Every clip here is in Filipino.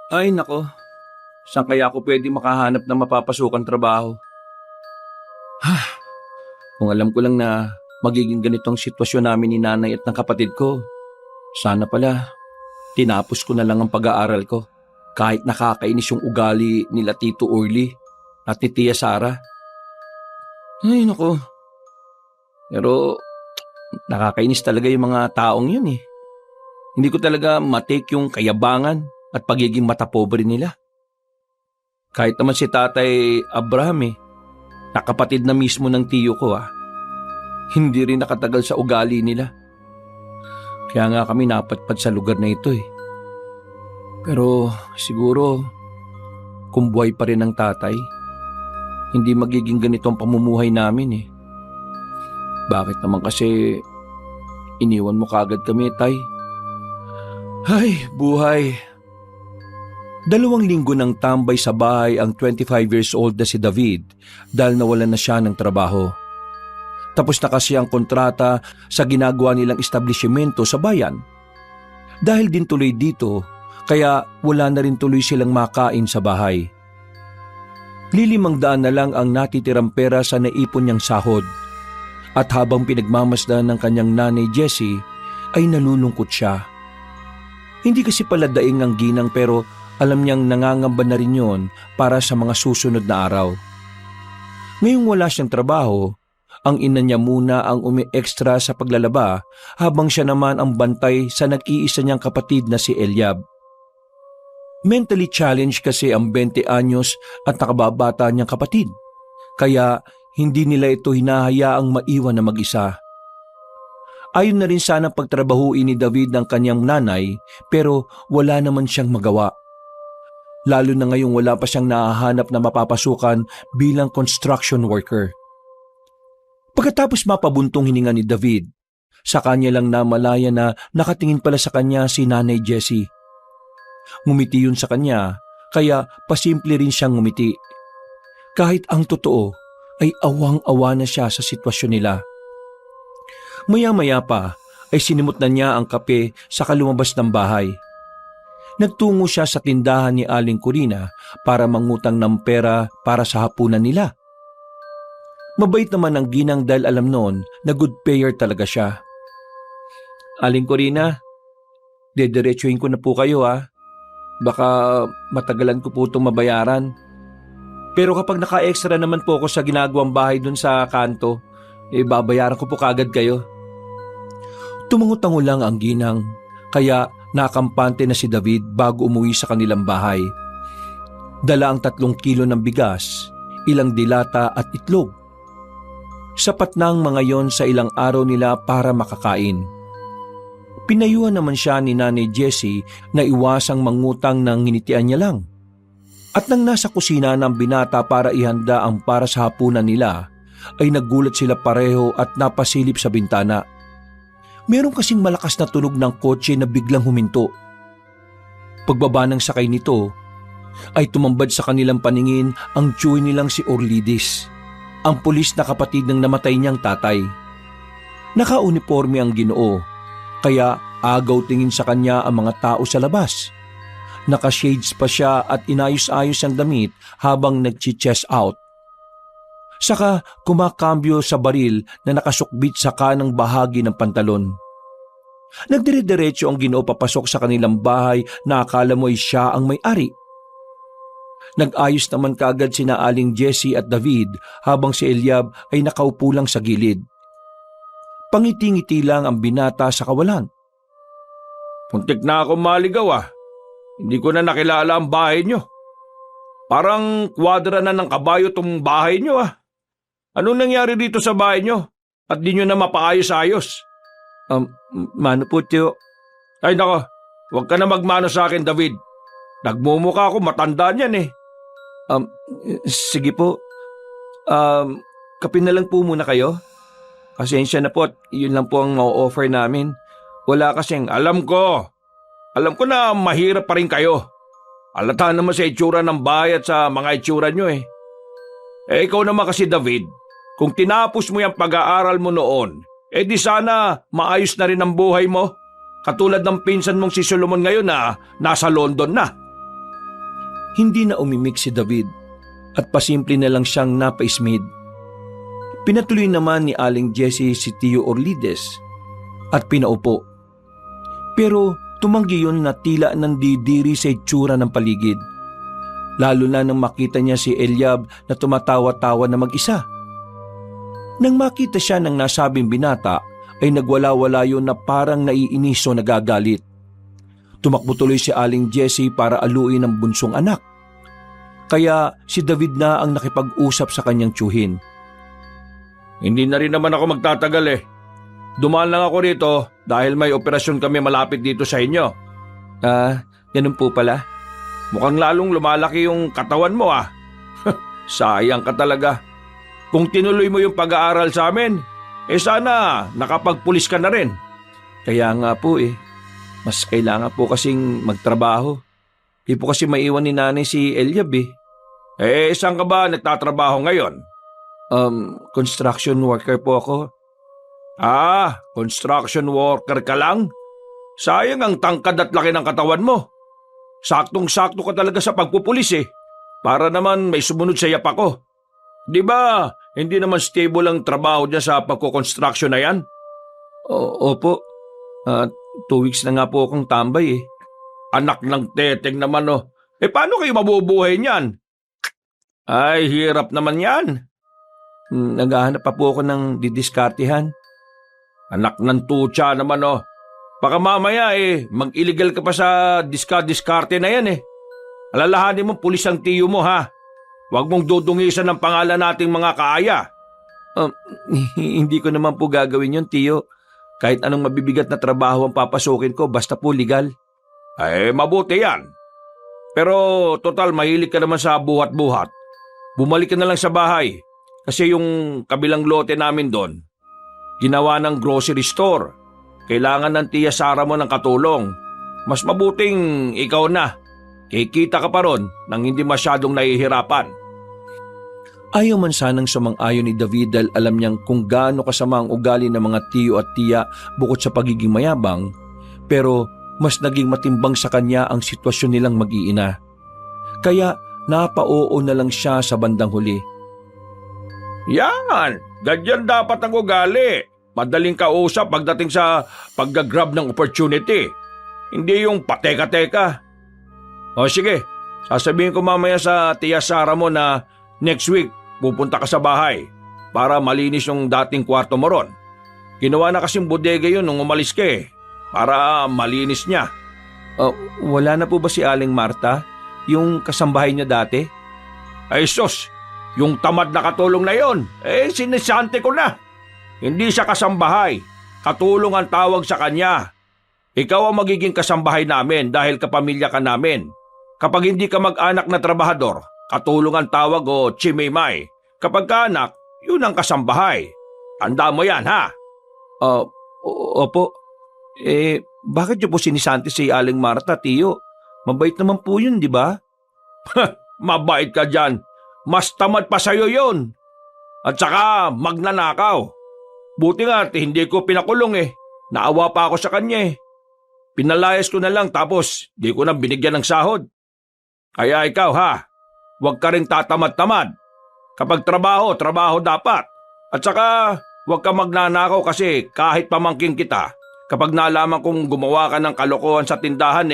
Ay nako, saan kaya ako pwede makahanap ng mapapasukang trabaho? Kung alam ko lang na magiging ganitong sitwasyon namin ni nanay at ng kapatid ko, sana pala tinapos ko na lang ang pag-aaral ko. Kahit nakakainis yung ugali nila Tito Orly at ni Tia Sara. Ay nako, pero nakakainis talaga yung mga taong yun eh. Hindi ko talaga matake yung kayabangan at pagiging matapobre nila. Kahit naman si Tatay Abraham nakapatid na mismo ng tiyo ko hindi rin nakatagal sa ugali nila. Kaya nga kami napatpad sa lugar na ito. Pero siguro, kung buhay pa rin ang tatay, hindi magiging ganito ang pamumuhay namin. Bakit naman kasi iniwan mo kagad kami, Tay? Ay, buhay. 2 linggo nang tambay sa bahay ang 25 years old na si David dahil nawalan na siya ng trabaho. Tapos na kasi ang kontrata sa ginagawa nilang establishmento sa bayan. Dahil din tuloy dito, kaya wala na rin tuloy silang makain sa bahay. ₱500 na lang ang natitirang pera sa naipon niyang sahod. At habang pinagmamasdan ng kanyang nanay Jessie, ay nalulungkot siya. Hindi kasi pala daing ang ginang pero alam niyang nangangamba na rin yon para sa mga susunod na araw. Ngayong wala siyang trabaho, ang ina niya muna ang umi-extra sa paglalaba habang siya naman ang bantay sa nag-iisa niyang kapatid na si Eliab. Mentally challenged kasi ang 20 anyos at nakababata niyang kapatid, kaya hindi nila ito hinahayaang maiwan na mag-isa. Ayon na rin sana pagtrabahuin ni David ng kanyang nanay pero wala naman siyang magawa. Lalo na ngayong wala pa siyang nahahanap na mapapasukan bilang construction worker. Pagkatapos mapabuntong hininga ni David, sa kanya lang namalaya na nakatingin pala sa kanya si Nanay Jessie. Ngumiti yun sa kanya, kaya pasimple rin siyang ngumiti. Kahit ang totoo ay awang-awa na siya sa sitwasyon nila. Maya-maya pa ay sinimot na niya ang kape sa lumabas ng bahay. Nagtungo siya sa tindahan ni Aling Corina para mangutang ng pera para sa hapunan nila. Mabait naman ang ginang dahil alam noon na good payer talaga siya. Aling Corina, dediretsuhin ko na po kayo Baka matagalan ko po itong mabayaran. Pero kapag naka-extra naman po ako sa ginagawang bahay dun sa kanto, babayaran ko po kaagad kayo. Tumango-tango lang ang ginang, kaya nakampante na si David bago umuwi sa kanilang bahay. Dala ang 3 kilo ng bigas, ilang dilata at itlog. Sapat na ang mga yon sa ilang araw nila para makakain. Pinayuhan naman siya ni Nanay Jessie na iwasang mangutang ng nginitian niya lang. At nang nasa kusina ng binata para ihanda ang para sa hapunan nila, ay nagulat sila pareho at napasilip sa bintana. Meron kasing malakas na tunog ng kotse na biglang huminto. Pagbaba ng sakay nito, ay tumambad sa kanilang paningin ang tiyuy nilang si Orlidis, ang pulis na kapatid ng namatay niyang tatay. Naka-uniforme ang Ginoo, kaya agaw tingin sa kanya ang mga tao sa labas. Naka-shades pa siya at inayos-ayos ang damit habang nag-chest out. Saka kumakambyo sa baril na nakasukbit sa kanang bahagi ng pantalon. Nagdire-diretso ang Ginoo papasok sa kanilang bahay na akala mo ay siya ang may-ari. Nag-ayos naman kaagad sina Aling Jessie at David habang si Eliab ay nakaupo lang sa gilid. Pangiti-ngiti lang ang binata sa kawalan. Puntik na ako maligaw Hindi ko na nakilala ang bahay nyo. Parang kwadra na ng kabayo tong bahay nyo Anong nangyari dito sa bahay nyo? At di nyo na mapaayos-ayos? Mano po tiyo? Ay nako, huwag ka na magmano sa akin, David. Nagmumukha ako matanda niyan Sige po. Kape na lang po muna kayo. Pasensya na po at yun lang po ang ma-offer namin. Wala kasing Alam ko na mahirap pa rin kayo. Halata naman sa itsura ng bahay at sa mga itsura nyo ikaw naman kasi, David, kung tinapos mo yung pag-aaral mo noon, di sana maayos na rin ang buhay mo. Katulad ng pinsan mong si Solomon ngayon na nasa London na. Hindi na umimik si David at pasimple na lang siyang napaismid. Pinatuloy naman ni Aling Jessie si Tio Orlides at pinaupo. Pero tumanggi yun na tila nandidiri sa itsura ng paligid. Lalo na nang makita niya si Eliab na tumatawa-tawa na mag-isa. Nang makita siya ng nasabing binata ay nagwala-wala yun na parang naiinis o nagagalit. Tumakbo tuloy si Aling Jessie para aluin ang bunsong anak. Kaya si David na ang nakipag-usap sa kanyang tiyuhin. Hindi na rin naman ako magtatagal eh. Dumaan lang ako rito dahil may operasyon kami malapit dito sa inyo. Ganun po pala. Mukhang lalong lumalaki yung katawan mo ah. Sayang ka talaga. Kung tinuloy mo yung pag-aaral sa amin, sana nakapagpulis ka na rin. Kaya nga po mas kailangan po kasing magtrabaho. Di po kasi maiwan ni nanay si Eliab Saan ka ba nagtatrabaho ngayon? Construction worker po ako. Construction worker ka lang? Sayang ang tangkad at laki ng katawan mo. Saktong-sakto ka talaga sa pagpupulis Para naman may sumunod sa yapak ko. Di ba, hindi naman stable ang trabaho niya sa pagkukonstruction na yan? Opo. 2 weeks na nga po akong tambay Anak ng teteng naman paano kayo mabubuhay niyan? Ay, hirap naman yan. Naghahanap pa po ako ng didiskartehan. Anak ng tutsa naman Baka mamaya mag-illegal ka pa sa diskarte na yan Alalahanin mo pulis ang tiyo mo ha. Huwag mong dudungisan ng pangalan nating mga kaaya. Hindi ko naman po gagawin yun, tiyo. Kahit anong mabibigat na trabaho ang papasukin ko, basta po legal. Mabuti yan. Pero total mahilig ka naman sa buhat-buhat. Bumalik ka na lang sa bahay. Kasi yung kabilang lote namin doon, ginawa ng grocery store. Kailangan ng tiya Sara mo ng katulong. Mas mabuting ikaw na. Kikita ka pa ron nang hindi masyadong nahihirapan. Ayaw man sanang sumang-ayon ni David dahil alam niyang kung gaano kasama ang ugali ng mga tiyo at tiya bukod sa pagiging mayabang, pero mas naging matimbang sa kanya ang sitwasyon nilang mag-iina. Kaya napa-oo na lang siya sa bandang huli. Yan! Ganyan dapat ang ugali. Madaling kausap pagdating sa paggagrab ng opportunity. Hindi yung pateka-teka. Sige, sasabihin ko mamaya sa tiya Sara mo na next week pupunta ka sa bahay para malinis yung dating kwarto mo ron. Ginawa na kasing bodega yun nung umalis ka para malinis niya. Wala na po ba si Aling Marta? Yung kasambahay niya dati? Ay sus, yung tamad na katulong na yon, sinisante ko na. Hindi siya kasambahay, katulong ang tawag sa kanya. Ikaw ang magiging kasambahay namin dahil kapamilya ka namin. Kapag hindi ka mag-anak na trabahador, katulong ang tawag o chimimay. Kapag ka-anak, yun ang kasambahay. Tanda mo yan, ha? Opo. Bakit niyo po sinisante si Aling Marta, tiyo? Mabait naman po yun, di ba? Mabait ka dyan. Mas tamad pa sa'yo yun. At saka magnanakaw. Buti nga hindi ko pinakulong Naawa pa ako sa kanya Pinalayas ko na lang tapos di ko na binigyan ng sahod. Kaya ikaw huwag ka rin tatamad-tamad. Kapag trabaho, trabaho dapat. At saka huwag ka magnanakaw kasi kahit pamangking kita, kapag nalaman kong gumawa ka ng kalokohan sa tindahan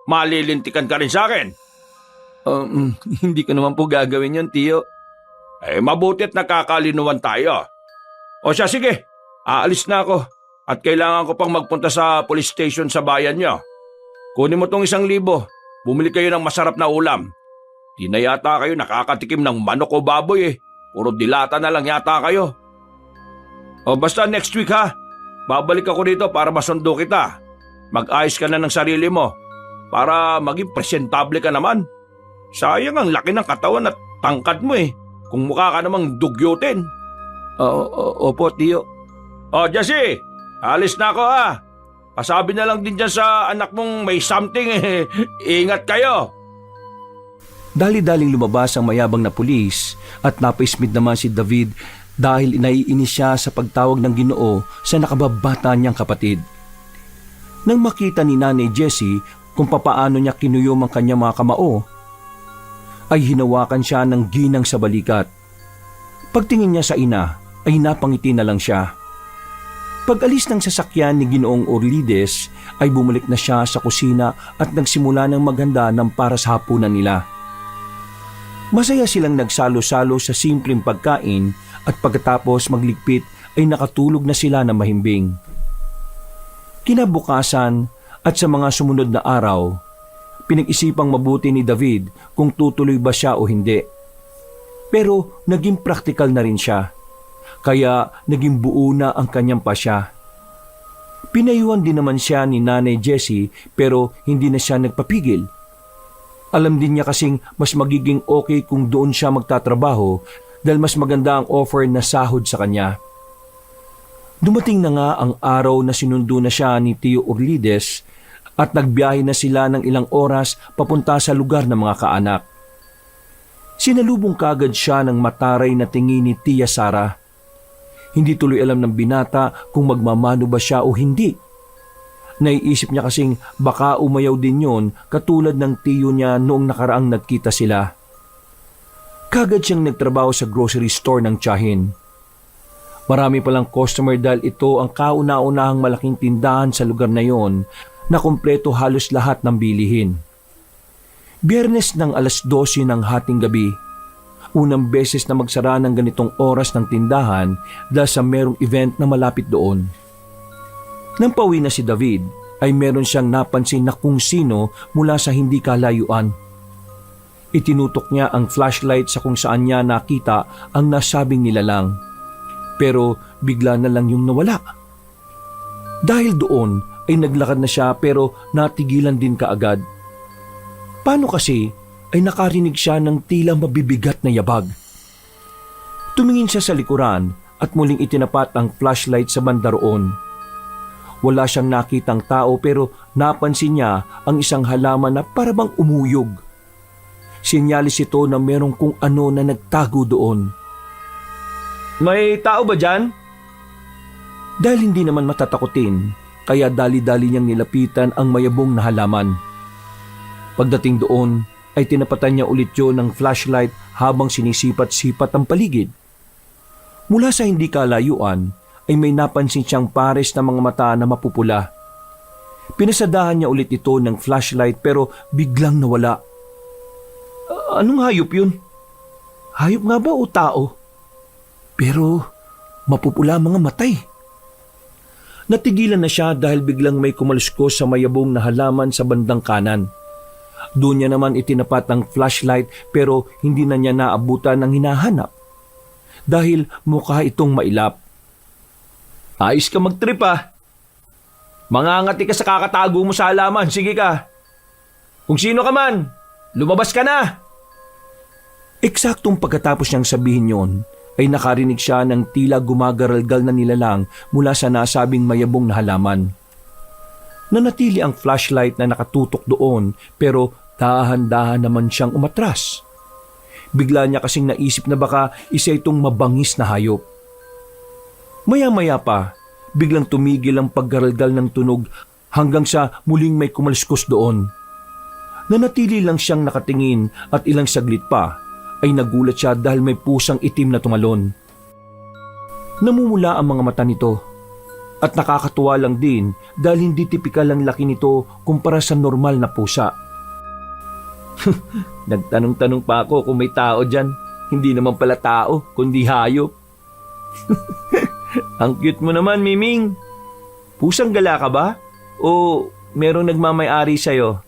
malilintikan ka rin sa akin. Hindi ko naman po gagawin yun, tiyo. Mabutit nakakalinuwan tayo. O siya, sige. Aalis na ako. At kailangan ko pang magpunta sa police station sa bayan nyo. Kunin mo tong 1,000. Bumili kayo ng masarap na ulam. Di na yata kayo nakakatikim ng manok o baboy Puro dilata na lang yata kayo. O basta next week Babalik ako dito para masundo kita. Mag-ayos ka na ng sarili mo. Para maging presentable ka naman. Sayang ang laki ng katawan at tangkad mo Kung mukha ka namang dugyutin. Opo, tiyo. Jessie, alis na ako Pasabi na lang din dyan sa anak mong may something Ingat kayo. Dali-daling lumabas ang mayabang na pulis at napaismid naman si David dahil naiinis siya sa pagtawag ng Ginoo sa nakababata niyang kapatid. Nang makita ni Nanay Jessie kung papaano niya kinuyom ang kanyang mga kamao, ay hinawakan siya ng ginang sa balikat. Pagtingin niya sa ina ay napangiti na lang siya. Pag-alis ng sasakyan ni Ginoong Orlides ay bumalik na siya sa kusina at nagsimula ng maghanda ng para sa hapunan nila. Masaya silang nagsalo-salo sa simpleng pagkain at pagkatapos magligpit ay nakatulog na sila ng mahimbing. Kinabukasan at sa mga sumunod na araw, pinag-isipang mabuti ni David kung tutuloy ba siya o hindi. Pero naging praktikal na rin siya, kaya naging buo na ang kanyang pasya. Pinayuhan din naman siya ni Nanay Jessie pero hindi na siya nagpapigil. Alam din niya kasing mas magiging okay kung doon siya magtatrabaho dahil mas maganda ang offer na sahod sa kanya. Dumating na nga ang araw na sinundo na siya ni Tio Orlides at nagbiyahe na sila ng ilang oras papunta sa lugar ng mga kaanak. Sinalubong kagad siya ng mataray na tingin ni Tia Sara. Hindi tuloy alam ng binata kung magmamano ba siya o hindi. Naiisip niya kasing baka umayaw din yon katulad ng tiyo niya noong nakaraang nagkita sila. Kagad siyang nagtrabaho sa grocery store ng tiyahin. Marami palang customer dahil ito ang kauna-unahang malaking tindahan sa lugar na yon na kumpleto halos lahat ng bilihin. Biyernes ng 12:00 ng hating gabi, unang beses na magsara ng ganitong oras ng tindahan dahil sa merong event na malapit doon. Nang pauwi na si David, ay meron siyang napansin na kung sino mula sa hindi kalayuan. Itinutok niya ang flashlight sa kung saan niya nakita ang nasabing nilalang. Pero bigla na lang yung nawala. Dahil doon ay naglakad na siya pero natigilan din kaagad. Paano kasi ay nakarinig siya ng tila mabibigat na yabag. Tumingin siya sa likuran at muling itinapat ang flashlight sa banda roon. Wala siyang nakitang tao pero napansin niya ang isang halaman na parabang umuyog. Sinyalis ito na merong kung ano na nagtago doon. May tao ba dyan? Dahil hindi naman matatakutin, kaya dali-dali niyang nilapitan ang mayabong na halaman. Pagdating doon, ay tinapatan niya ulit yun ng flashlight habang sinisipat-sipat ang paligid. Mula sa hindi kalayuan, ay may napansin siyang pares na mga mata na mapupula. Pinasadahan niya ulit ito ng flashlight pero biglang nawala. Anong hayop yun? Hayop nga ba o tao? Pero mapupula mga matay. Natigilan na siya dahil biglang may kumaluskos sa mayabong na halaman sa bandang kanan. Doon niya naman itinapat ang flashlight pero hindi na niya naabutan ng hinahanap. Dahil mukha itong mailap. Ayos ka magtrip ah. Mangangati ka sa kakatago mo sa halaman, sige ka. Kung sino ka man, lumabas ka na. Eksaktong pagkatapos niyang sabihin yon, ay nakarinig siya ng tila gumagaralgal na nilalang mula sa nasabing mayabong na halaman. Nanatili ang flashlight na nakatutok doon pero dahan-dahan naman siyang umatras. Bigla niya kasing naisip na baka isa itong mabangis na hayop. Maya-maya pa, biglang tumigil ang paggaralgal ng tunog hanggang sa muling may kumalskos doon. Nanatili lang siyang nakatingin at ilang saglit pa ay nagulat siya dahil may pusang itim na tumalon. Namumula ang mga mata nito at nakakatuwa lang din dahil hindi tipikal ang laki nito kumpara sa normal na pusa. Nagtanong-tanong pa ako kung may tao dyan. Hindi naman pala tao, kundi hayop. Ang cute mo naman, Miming. Pusang gala ka ba? O merong nagmamay-ari sa'yo?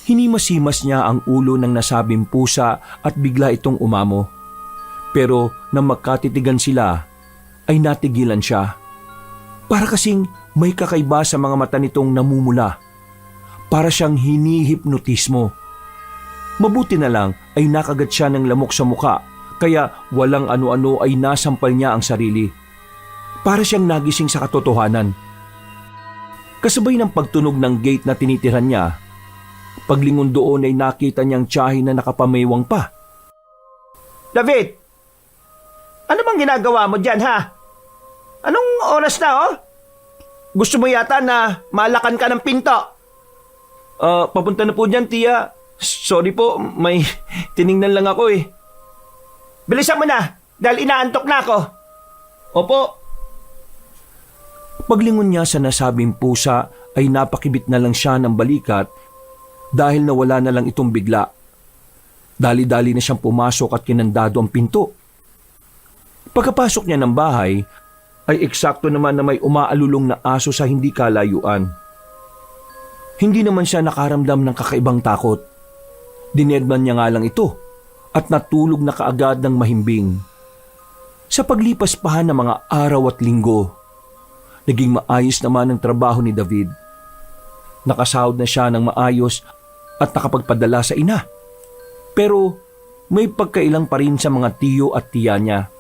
Hinimas-himas niya ang ulo ng nasabing pusa at bigla itong umamo. Pero nang magkatitigan sila, ay natigilan siya. Para kasing may kakaiba sa mga mata nitong namumula. Para siyang hinihipnotismo. Mabuti na lang ay nakagat siya ng lamok sa muka, kaya walang ano-ano ay nasampal niya ang sarili. Para siyang nagising sa katotohanan. Kasabay ng pagtunog ng gate na tinitiran niya, paglingon doon ay nakita niyang tiyahin na nakapamaywang pa. David! Ano bang ginagawa mo dyan, ha? Anong oras na, oh? Gusto mo yata na malakan ka ng pinto? Papunta na po dyan, tiya. Sorry po, may tiningnan lang ako eh. Bilisan mo na, dahil inaantok na ako. Opo. Paglingon niya sa nasabing pusa ay napakibit na lang siya ng balikat dahil nawala na lang itong bigla. Dali-dali na siyang pumasok at kinandado ang pinto. Pagkapasok niya ng bahay, ay eksakto naman na may umaalulong na aso sa hindi kalayuan. Hindi naman siya nakaramdam ng kakaibang takot. Dinedman niya nga lang ito at natulog na kaagad ng mahimbing. Sa paglipas pa ng mga araw at linggo, naging maayos naman ang trabaho ni David. Nakasahod na siya ng maayos at nakapagpadala sa ina. Pero may pagkailang pa rin sa mga tiyo at tiya niya.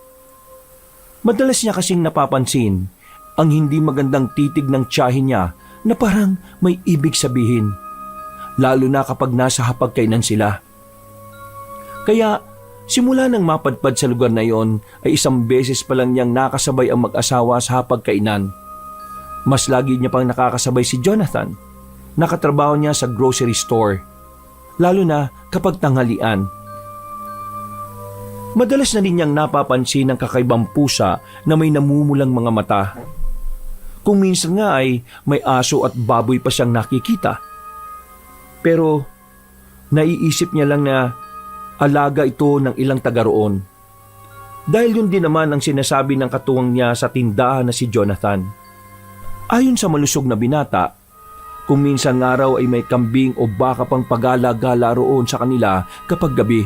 Madalas niya kasing napapansin ang hindi magandang titig ng tiyahin niya na parang may ibig sabihin, lalo na kapag nasa hapagkainan sila. Kaya simula nang mapadpad sa lugar na yon ay isang beses pa lang niyang nakasabay ang mag-asawa sa hapagkainan. Mas lagi niya pang nakakasabay si Jonathan. Nakatrabaho niya sa grocery store, lalo na kapag tanghalian. Madalas na rin niyang napapansin ang kakaibang pusa na may namumulang mga mata. Kung minsan nga ay may aso at baboy pa siyang nakikita. Pero naiisip niya lang na alaga ito ng ilang taga roon. Dahil yun din naman ang sinasabi ng katuwang niya sa tindahan na si Jonathan. Ayon sa malusog na binata, kung minsan nga raw ay may kambing o baka pang pagala-gala roon sa kanila kapag gabi.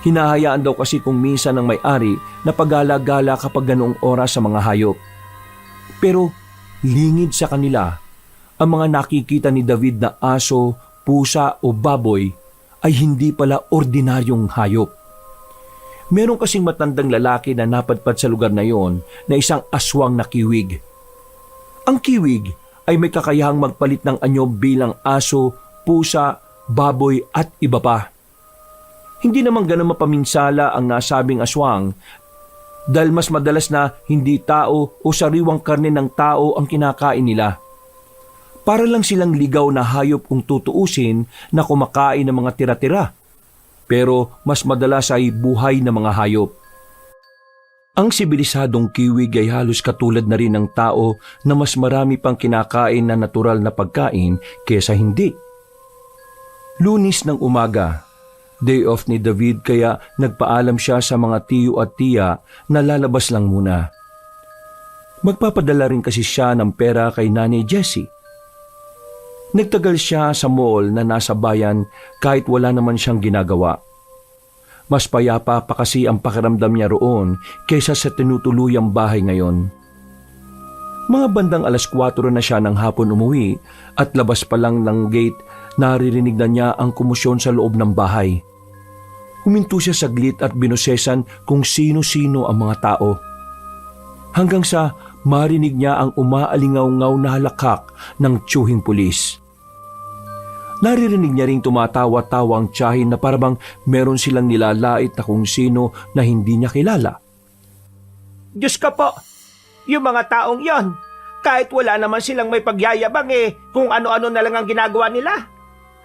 Hinahayaan daw kasi kung minsan ng may-ari na pagala-gala kapag ganoong oras sa mga hayop. Pero lingid sa kanila, ang mga nakikita ni David na aso, pusa o baboy ay hindi pala ordinaryong hayop. Meron kasing matandang lalaki na napadpad sa lugar na yon na isang aswang na kiwig. Ang kiwig ay may kakayahang magpalit ng anyo bilang aso, pusa, baboy at iba pa. Hindi naman ganun mapaminsala ang nasabing aswang dahil mas madalas na hindi tao o sariwang karne ng tao ang kinakain nila. Para lang silang ligaw na hayop kung tutuusin na kumakain ng mga tira-tira, pero mas madalas ay buhay na mga hayop. Ang sibilisadong kiwig ay halos katulad na rin ng tao na mas marami pang kinakain na natural na pagkain kesa hindi. Lunes ng umaga, day off ni David kaya nagpaalam siya sa mga tiyo at tiya na lalabas lang muna. Magpapadala rin kasi siya ng pera kay Nanay Jessie. Nagtagal siya sa mall na nasa bayan kahit wala naman siyang ginagawa. Mas payapa pa kasi ang pakiramdam niya roon kaysa sa tinutuluyang bahay ngayon. Mga bandang 4:00 na siya ng hapon umuwi at labas pa lang ng gate naririnig na niya ang kumusyon sa loob ng bahay. Huminto siya saglit at binusesan kung sino-sino ang mga tao. Hanggang sa marinig niya ang umaalingaw-ngaw na halakhak ng tiyuhing pulis. Naririnig niya ring tumatawa-tawa ang tiyahin na parabang meron silang nilalait na kung sino na hindi niya kilala. Diyos ka po, yung mga taong yon, kahit wala naman silang may pagyayabang kung ano-ano na lang ang ginagawa nila.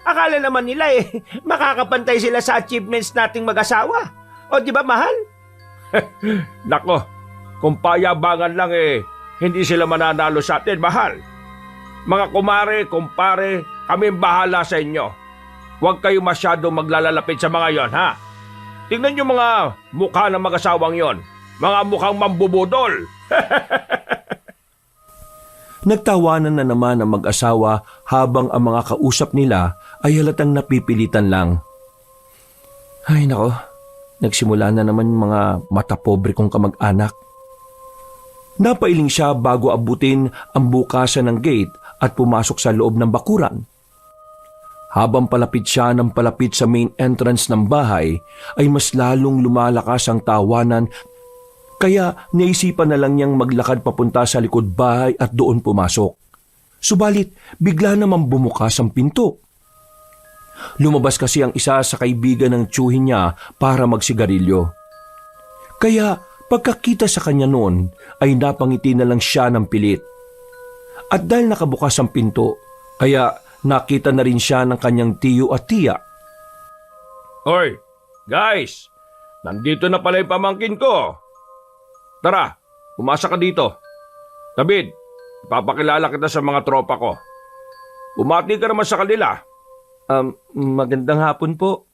Akala naman nila makakapantay sila sa achievements nating mag-asawa. O di ba mahal? Nako, kung payabangan lang hindi sila mananalo sa atin, mahal. Mga kumare, kumpare, kami bahala sa inyo. Huwag kayo masyado maglalalapit sa mga yon, ha? Tingnan nyo mga mukha ng mag-asawang yon. Mga mukhang mambubudol. Nagtawanan na naman ang mag-asawa habang ang mga kausap nila ay halatang napipilitan lang. Ay nako, nagsimula na naman mga matapobre kong kamag-anak. Napailing siya bago abutin ang bukasan ng gate at pumasok sa loob ng bakuran. Habang palapit siya ng palapit sa main entrance ng bahay, ay mas lalong lumalakas ang tawanan kaya naisipan na lang niyang maglakad papunta sa likod bahay at doon pumasok. Subalit, bigla naman bumukas ang pinto. Lumabas kasi ang isa sa kaibigan ng tiyuhin niya para magsigarilyo. Kaya pagkakita sa kanya noon ay napangiti na lang siya ng pilit. At dahil nakabukas ang pinto, kaya nakita na rin siya ng kanyang tiyo at tiya. Hoy, guys! Nandito na pala yung pamangkin ko. Tara, pumasa ka dito. David, ipapakilala kita sa mga tropa ko. Umati ka naman sa kanila. Magandang hapon po.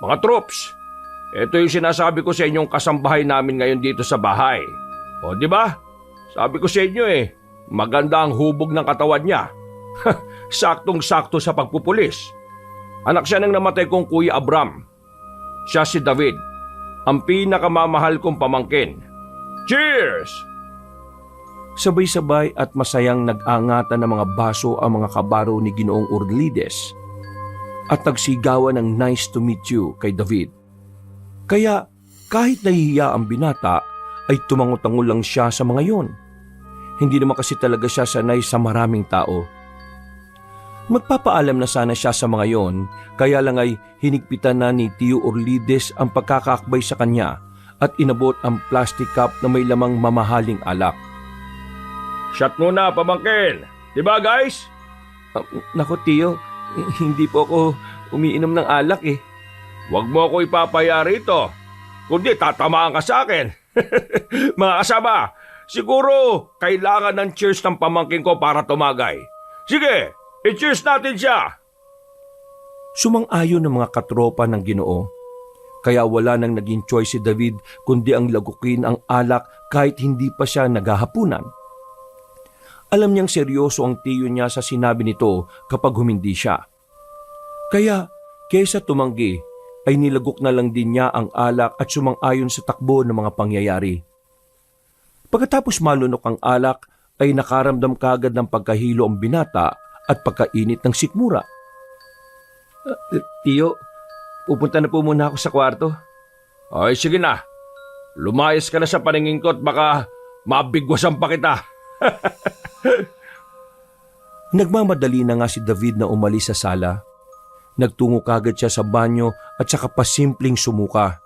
Mga troops, ito yung sinasabi ko sa inyong kasambahay namin ngayon dito sa bahay. O, di ba? Sabi ko sa inyo maganda ang hubog ng katawan niya. Saktong-sakto sa pagpupulis. Anak siya ng namatay kong Kuya Abram. Siya si David, ang pinakamamahal kong pamangkin. Cheers! Sabay-sabay at masayang nag-angatan ng mga baso ang mga kabaro ni Ginoong Urlides at nagsigawan ng nice to meet you kay David. Kaya kahit nahihiya ang binata ay tumango-tango lang siya sa mga yon. Hindi naman kasi talaga siya sanay sa maraming tao. Magpapaalam na sana siya sa mga yon, kaya lang ay hinigpitan na ni Tio Urlides ang pagkakaakbay sa kanya at inabot ang plastic cup na may lamang mamahaling alak. Shot muna, pamangkin. Diba, guys? Naku, Tio, hindi po ako umiinom ng alak eh. Huwag mo ako ipapaya rito. Kundi tatamaan ka sa akin. Mga kasama, siguro kailangan ng cheers ng pamangkin ko para tumagay. Sige, i-cheers natin siya. Sumang-ayon ng mga katropa ng Ginoo. Kaya wala nang naging choice si David kundi ang lagukin ang alak kahit hindi pa siya naghahapunan. Alam niyang seryoso ang tiyo niya sa sinabi nito kapag humindi siya. Kaya, kaysa tumanggi, ay nilagok na lang din niya ang alak at sumang-ayon sa takbo ng mga pangyayari. Pagkatapos malunok ang alak, ay nakaramdam kagad ng pagkahilo ang binata at pagkainit ng sikmura. Tiyo, pupunta na po muna ako sa kwarto. Ay, sige na. Lumayas ka na sa paningin ko at baka mabigwasan pa kita. Nagmamadali na nga si David na umalis sa sala. Nagtungo kagad siya sa banyo at saka pasimpleng sumuka.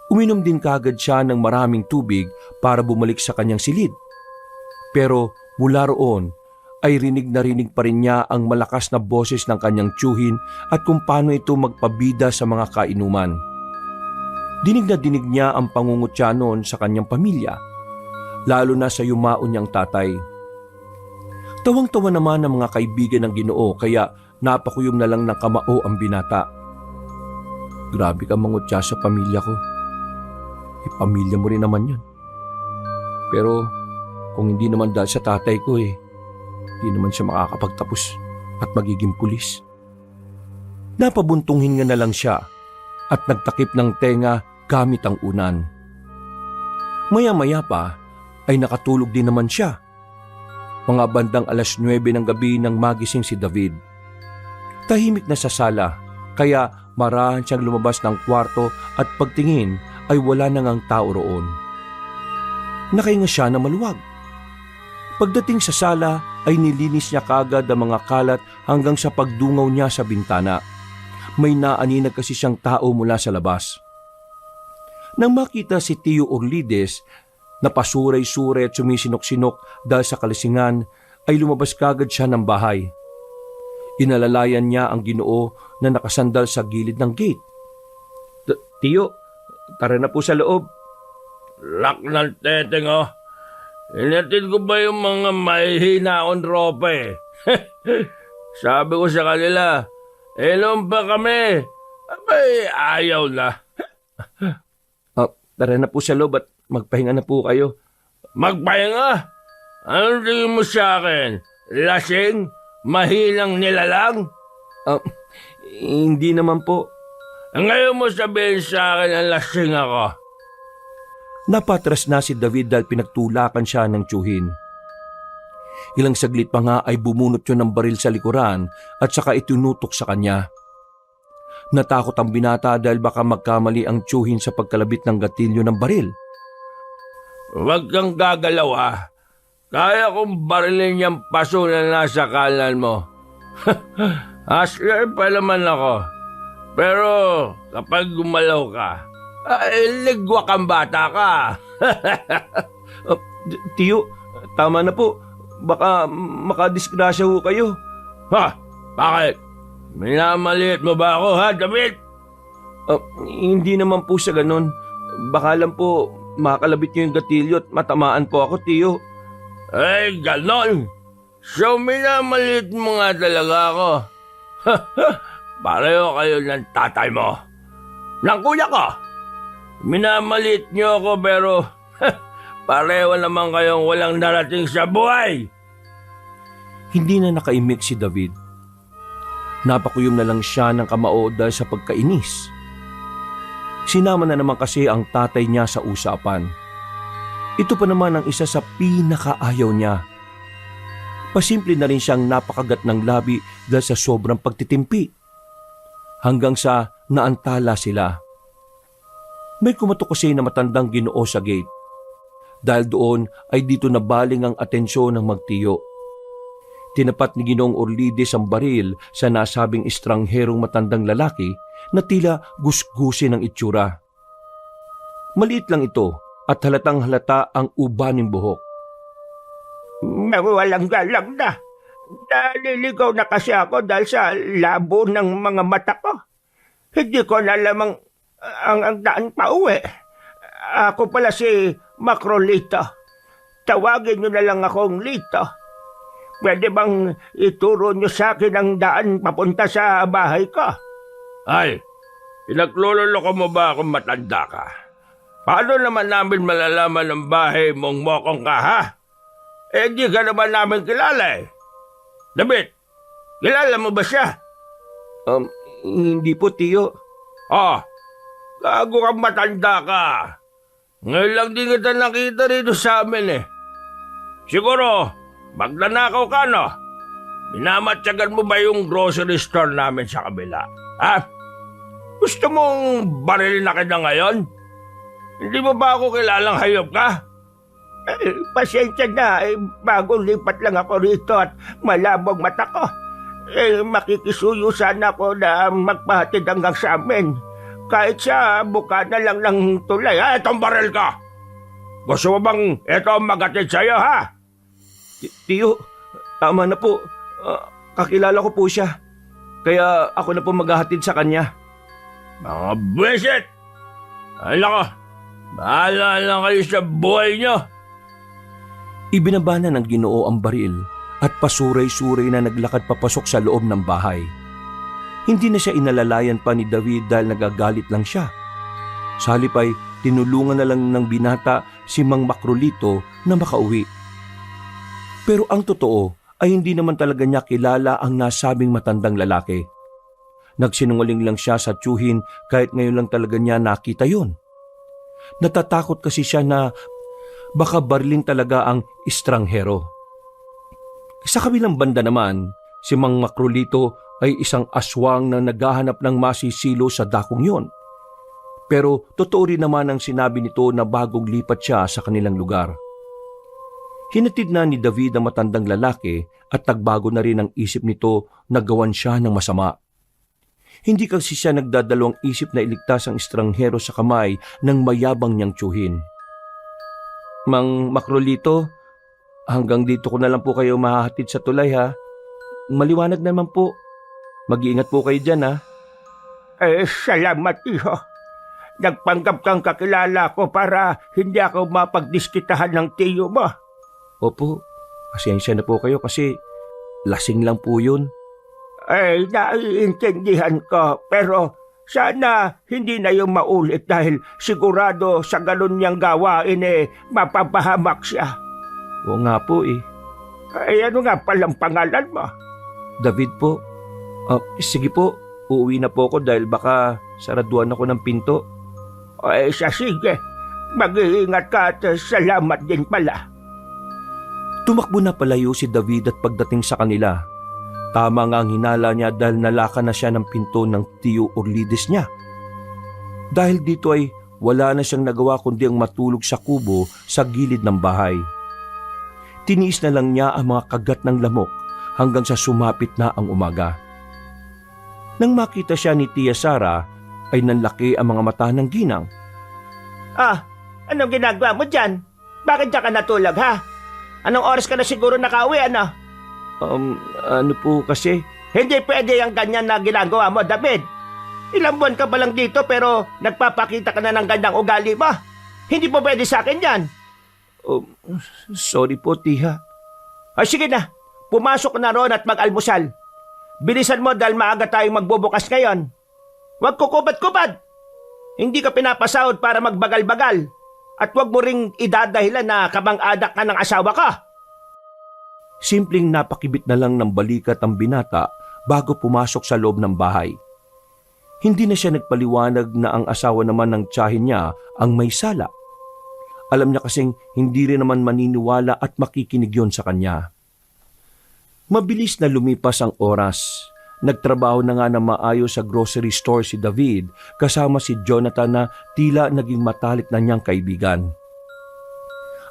Uminom din kagad siya ng maraming tubig para bumalik sa kanyang silid. Pero mula roon ay rinig na rinig pa rin niya ang malakas na boses ng kanyang tiyuhin at kung paano ito magpabida sa mga kainuman. Dinig na dinig niya ang pangungutya noon sa kanyang pamilya, lalo na sa yumaon niyang tatay. Tawang-tawa naman ang mga kaibigan ng Ginoo kaya napakuyom na lang ng kamao ang binata. Grabe ka mangutya sa pamilya ko. Pamilya mo rin naman yan. Pero kung hindi naman dahil sa tatay ko hindi naman siya makakapagtapos at magiging pulis. Napabuntong hinga na lang siya at nagtakip ng tenga gamit ang unan. Maya-maya pa ay nakatulog din naman siya. Mga bandang 9:00 ng gabi nang magising si David. Tahimik na sa sala, kaya marahan siyang lumabas ng kwarto at pagtingin ay wala na ngang tao roon. Nakahinga siya na maluwag. Pagdating sa sala ay nilinis niya kagad ang mga kalat hanggang sa pagdungaw niya sa bintana. May naaninag kasi siyang tao mula sa labas. Nang makita si Tio Urlides, napasuray-suray at sumisinok-sinok dahil sa kalasingan, ay lumabas kagad siya ng bahay. Inalalayan niya ang Ginoo na nakasandal sa gilid ng gate. Tiyo, tara na po sa loob. Lak ng teteng Inatid ko ba yung mga mahihinaon tropa Sabi ko sa kanila, inom pa kami. Abay, ayaw na. Tara na po sa loob at magpahinga na po kayo. Magpahinga? Anong tingin mo sa akin? Lasing? Mahilang nilalang? Hindi naman po. Ngayon mo sabihin sa akin ang lasing ako. Napatras na si David dahil pinagtulakan siya ng tiyuhin. Ilang saglit pa nga ay bumunot yun ng baril sa likuran at saka itinutok sa kanya. Natakot ang binata dahil baka magkamali ang tiyuhin sa pagkalabit ng gatilyo ng baril. Huwag kang gagalaw Kaya kong barilin yung paso na nasa kanan mo. Asker pa naman ako. Pero kapag gumalaw ka, ligwa kang bata ka. Tiyo, tama na po. Baka makadisgrasya ho kayo. Ha? Bakit? Minamaliit mo ba ako, ha, David? Hindi naman po sa ganun. Baka lang po makalabit niyo yung gatilyo at matamaan po ako, tiyo. Ay, ganon. So, minamaliit mo nga talaga ako. Pareho kayo ng tatay mo. Ng kuya ko. Minamaliit niyo ako pero pareho naman kayong walang narating sa buhay. Hindi na nakaimik si David. Napakuyom na lang siya ng kamao dahil sa pagkainis. Sinama na naman kasi ang tatay niya sa usapan. Ito pa naman ang isa sa pinakaayaw niya. Pasimple na rin siyang napakagat ng labi dahil sa sobrang pagtitimpi. Hanggang sa naantala sila. May kumatok kasi na matandang Ginoo sa gate. Dahil doon ay dito nabaling ang atensyon ng magtiyo. Tinapat ni Ginoong Orlides ang baril sa nasabing estrangherong matandang lalaki na tila gusgusin ng itsura. Maliit lang ito at halatang halata ang ubaning buhok. Walang galang na. Naliligaw na kasi ako dahil sa labo ng mga mata ko. Hindi ko na lamang ang daan pa uwi. Ako pala si Macrolito. Tawagin niyo na lang akong Lito. Pwede bang ituro niyo sa akin ang daan papunta sa bahay ko? Ay, pinagluloloko mo ba akong matanda ka? Paano naman namin malalaman ang bahay mong mokong ka, ha? Eh, di ka naman namin kilala eh. David, kilala mo ba siya? Hindi po, tiyo. Gago kang matanda ka. Ngayon lang din kita nakita rito sa amin eh. Siguro, magnanakaw ka, no? Minamatyagan mo ba yung grocery store namin sa kabila? Ha? Gusto mong barilin na kita ngayon? Hindi mo ba ako kilalang hayop ka? Pasensya na, bagong lipat lang ako rito at malabong mata ko. Makikisuyo sana ako na magpahatid hanggang sa amin. Kahit sa buka na lang ng tulay. Itong baril ka! Gusto mo bang ito ang magatid sa'yo, ha? Tiyo, tama na po. Kakilala ko po siya. Kaya ako na po maghahatid sa kanya. Mga buwisit! Ay nako, bahala lang kayo sa buhay nyo. Ibinabana ng Ginoo ang baril at pasuray-suray na naglakad papasok sa loob ng bahay. Hindi na siya inalalayan pa ni David dahil nagagalit lang siya. Sa halip ay tinulungan na lang ng binata si Mang Macrolito na makauwi. Pero ang totoo ay hindi naman talaga niya kilala ang nasabing matandang lalaki. Nagsinungaling lang siya sa tiyuhin kahit ngayon lang talaga niya nakita yon. Natatakot kasi siya na baka barilin talaga ang estranghero. Sa kabilang banda naman, si Mang Macrolito ay isang aswang na naghahanap ng masisilo sa dakong yon. Pero totoo rin naman ang sinabi nito na bagong lipat siya sa kanilang lugar. Hinatid na ni David ang matandang lalaki at tagbago na rin ang isip nito na gawan siya ng masama. Hindi kasi siya nagdadalawang isip na iligtas ang estranghero sa kamay ng mayabang niyang tiyuhin. Mang Macrolito, hanggang dito ko na lang po kayo mahahatid sa tulay, ha? Maliwanag naman po. Mag-iingat po kayo dyan, ha? Salamat, iho. Nagpanggap kang kakilala ko para hindi ako mapagdiskitahan ng tiyo mo. Opo, pasensya na po kayo kasi lasing lang po yun. Naiintindihan ko, pero sana hindi na yung maulit dahil sigurado sa ganun niyang gawain mapapahamak siya. Oo nga po eh. Ano nga palang pangalan mo? David po. Sige po, uuwi na po ako dahil baka saraduan ako ng pinto. Sige. Mag-iingat ka at salamat din pala. Tumakbo na palayo si David at pagdating sa kanila, tama nga ang hinala niya dahil nalaka na siya ng pinto ng tiyo Orlides niya. Dahil dito ay wala na siyang nagawa kundi ang matulog sa kubo sa gilid ng bahay. Tiniis na lang niya ang mga kagat ng lamok hanggang sa sumapit na ang umaga. Nang makita siya ni Tia Sara, ay nanlaki ang mga mata ng ginang. Anong ginagawa mo dyan? Bakit dyan ka natulog, ha? Anong oras ka na siguro nakauwi, ano? Ano po kasi, Hindi pwede ang ganyan na ginagawa mo, David. Ilang buwan ka pa lang dito pero nagpapakita ka na ng ganyang ugali mo. Hindi po pwede sa akin yan. Oh, sorry po, tiya. Ay sige na, pumasok na roon at mag-almusal. Bilisan mo dahil maaga tayong magbubukas ngayon. Huwag kukubad-kubad. Hindi ka pinapasahod para magbagal-bagal. At huwag mo ring idadahilan na kabang-adak ka ng asawa ka. Simpleng napakibit na lang ng balikat ang binata bago pumasok sa loob ng bahay. Hindi na siya nagpaliwanag na ang asawa naman ng tiyahin niya ang may sala. Alam niya kasing hindi rin naman maniniwala at makikinig yon sa kanya. Mabilis na lumipas ang oras. Nagtrabaho na nga na maayos sa grocery store si David kasama si Jonathan na tila naging matalik na niyang kaibigan.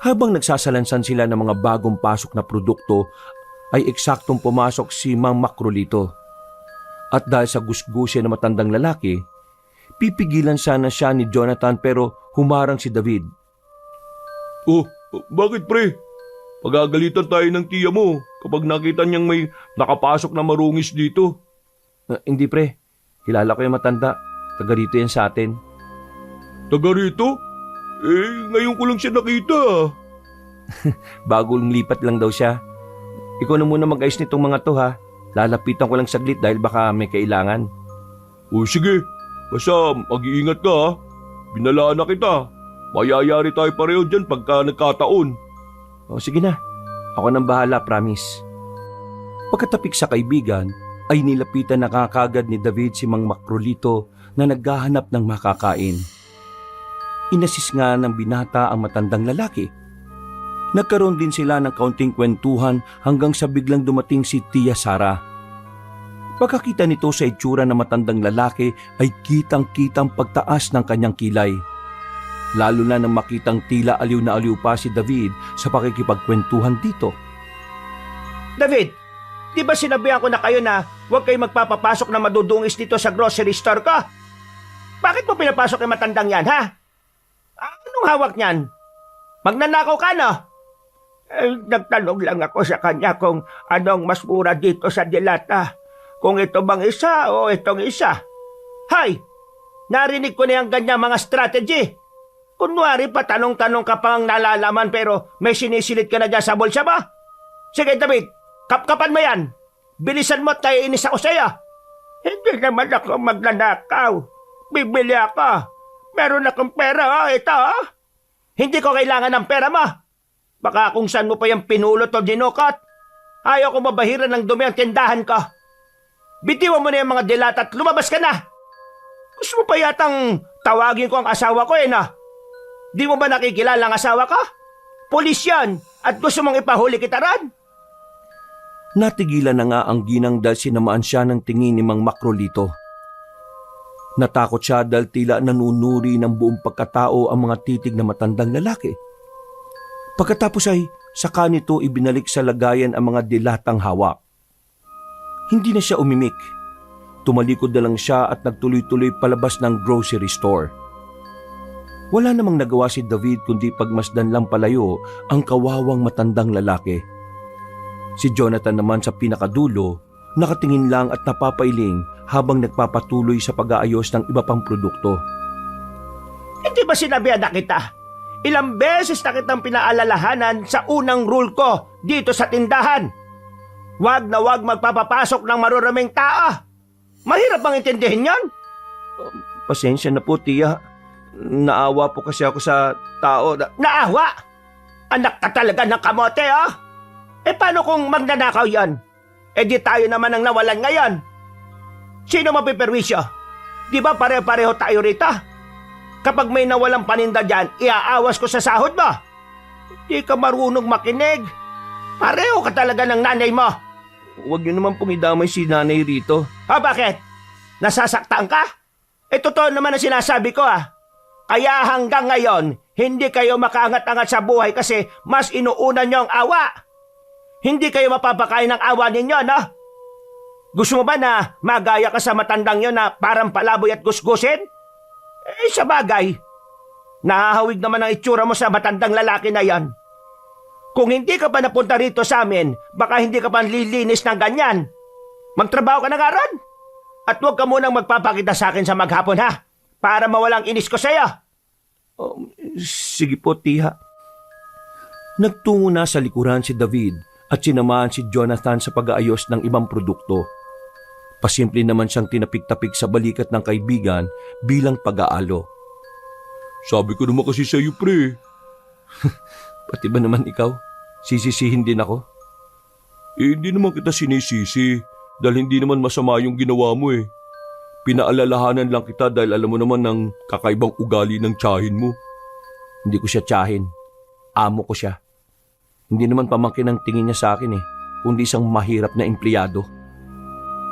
Habang nagsasalansan sila ng mga bagong pasok na produkto, ay eksaktong pumasok si Mang Makrolito. At dahil sa gusgusin na matandang lalaki, pipigilan sana siya ni Jonathan pero humarang si David. Oh, bakit pre? Pagagalitan tayo ng tiya mo kapag nakita niyang may nakapasok na marungis dito. Hindi pre, kilala ko yung matanda. Taga rito yan sa atin. Taga rito? Ngayon ko lang siya nakita. Bagong lipat lang daw siya. Ikaw na muna mag-ayos nitong mga to ha. Lalapitan ko lang saglit dahil baka may kailangan. O sige, basta mag-iingat ka ha. Binalaan na kita. Mayayari tayo pareho dyan pagka nagkataon. O sige na, ako nang bahala, promise. Pagkatapik sa kaibigan, ay nilapitan na kagad ni David si Mang Makrolito na naghahanap ng makakain. Inasis nga ng binata ang matandang lalaki. Nagkaroon din sila ng kaunting kwentuhan hanggang sa biglang dumating si Tia Sara. Pagkakita nito sa itsura ng matandang lalaki ay kitang-kitang pagtaas ng kanyang kilay. Lalo na nang makitang tila aliw na aliw pa si David sa pakikipagkwentuhan dito. David, di ba sinabihan ko na kayo na huwag kayong magpapapasok na madudungis dito sa grocery store ko? Bakit mo pinapasok yung matandang yan, ha? Anong hawak niyan? Magnanakaw ka, no? Nagtanong lang ako sa kanya kung anong mas mura dito sa dilata. Kung ito bang isa o itong isa. Hay! Narinig ko na yung ganyang mga strategy. Kunwari pa tanong-tanong ka pang nalalaman pero may sinisilid ka na dyan sa bulsa ba? Sige David, kapkapan mo yan. Bilisan mo at inis ako sa'yo. Hindi naman ako magnanakaw. Bibili ako. Meron akong pera, ito. Hindi ko kailangan ng pera mo. Baka kung saan mo pa yung pinulot o dinukot. Ayaw ko mabahiran ng dumi ang tindahan ko. Bitiwan mo na yung mga dilat at lumabas ka na. Gusto mo pa yatang tawagin ko ang asawa ko na? Di mo ba nakikilala ang asawa ko? Pulis yan at gusto mong ipahuli kita ron? Natigilan na nga ang ginang dahil sinamaan siya ng tingin ni Mang Makrolito. Natakot siya dahil tila nanunuri ng buong pagkatao ang mga titig na matandang lalaki. Pagkatapos ay saka nito ibinalik sa lagayan ang mga dilatang hawak. Hindi na siya umimik. Tumalikod na lang siya at nagtuloy-tuloy palabas ng grocery store. Wala namang nagawa si David kundi pagmasdan lang palayo ang kawawang matandang lalaki. Si Jonathan naman sa pinakadulo, nakatingin lang at napapailing habang nagpapatuloy sa pag-aayos ng iba pang produkto. Hindi ba sinabihan na kita? Ilang beses na kitang pinaalalahanan sa unang rule ko dito sa tindahan. Huwag na huwag magpapapasok ng maruraming tao. Mahirap bang intindihin yon? Pasensya na po, tiya. Naawa po kasi ako sa tao. Naawa? Anak ka talaga ng kamote, oh? Paano kung magnanakaw yan? Di tayo naman ang nawalan ngayon. Sino mapiperwisyo? Di ba pare-pareho tayo rito? Kapag may nawalang paninda dyan, iaawas ko sa sahod mo. Di ka marunong makinig. Pareho ka talaga ng nanay mo. Huwag niyo naman pong idamay si nanay rito. Bakit? Nasasaktan ka? Totoo naman ang sinasabi ko, Kaya hanggang ngayon, hindi kayo makaangat-angat sa buhay kasi mas inuuna nyo ang awa. Hindi kayo mapapakain ng awa ninyo, no? Gusto mo ba na magaya ka sa matandang yon na parang palaboy at gusgusin? Sa bagay, nahahawig naman ang itsura mo sa matandang lalaki na yan. Kung hindi ka pa napunta rito sa amin, baka hindi ka pa lilinis ng ganyan. Magtrabaho ka na nga ron. At huwag ka munang magpapakita sa akin sa maghapon, ha? Para mawalang inis ko sa'yo. Sige po, tiya. Nagtungo na sa likuran si David at sinamahan si Jonathan sa pag-aayos ng ibang produkto. Pasimple naman siyang tinapik-tapik sa balikat ng kaibigan bilang pag-aalo. Sabi ko naman kasi sa'yo, pre. Pati ba naman ikaw? Sisisihin din ako? Hindi naman kita sinisisi dahil hindi naman masama yung ginawa mo eh. Pinaalalahanan lang kita dahil alam mo naman ng kakaibang ugali ng tiyahin mo. Hindi ko siya tiyahin. Amo ko siya. Hindi naman pamangkin ang tingin niya sa akin eh, kundi isang mahirap na empleyado.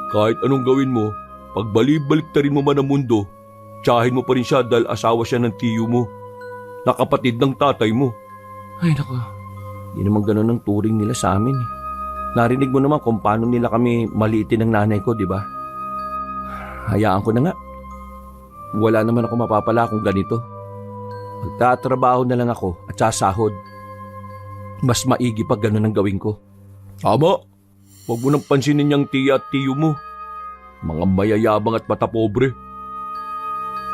Kahit anong gawin mo, pag balik-baliktarin mo man ang mundo, tiyahin mo pa rin siya dahil asawa siya ng tiyo mo, na kapatid ng tatay mo. Ay nako, hindi naman ganun ang turing nila sa amin eh. Narinig mo naman kung paano nila kami maliitin ng nanay ko, di ba? Hayaan ko na nga. Wala naman ako mapapala kung ganito. Magtatrabaho na lang ako at sasahod. Mas maigi pag ganun ang gawin ko. Tama. Huwag mo nang pansinin niyang tiya at tiyo mo. Mga mayayabang at matapobre.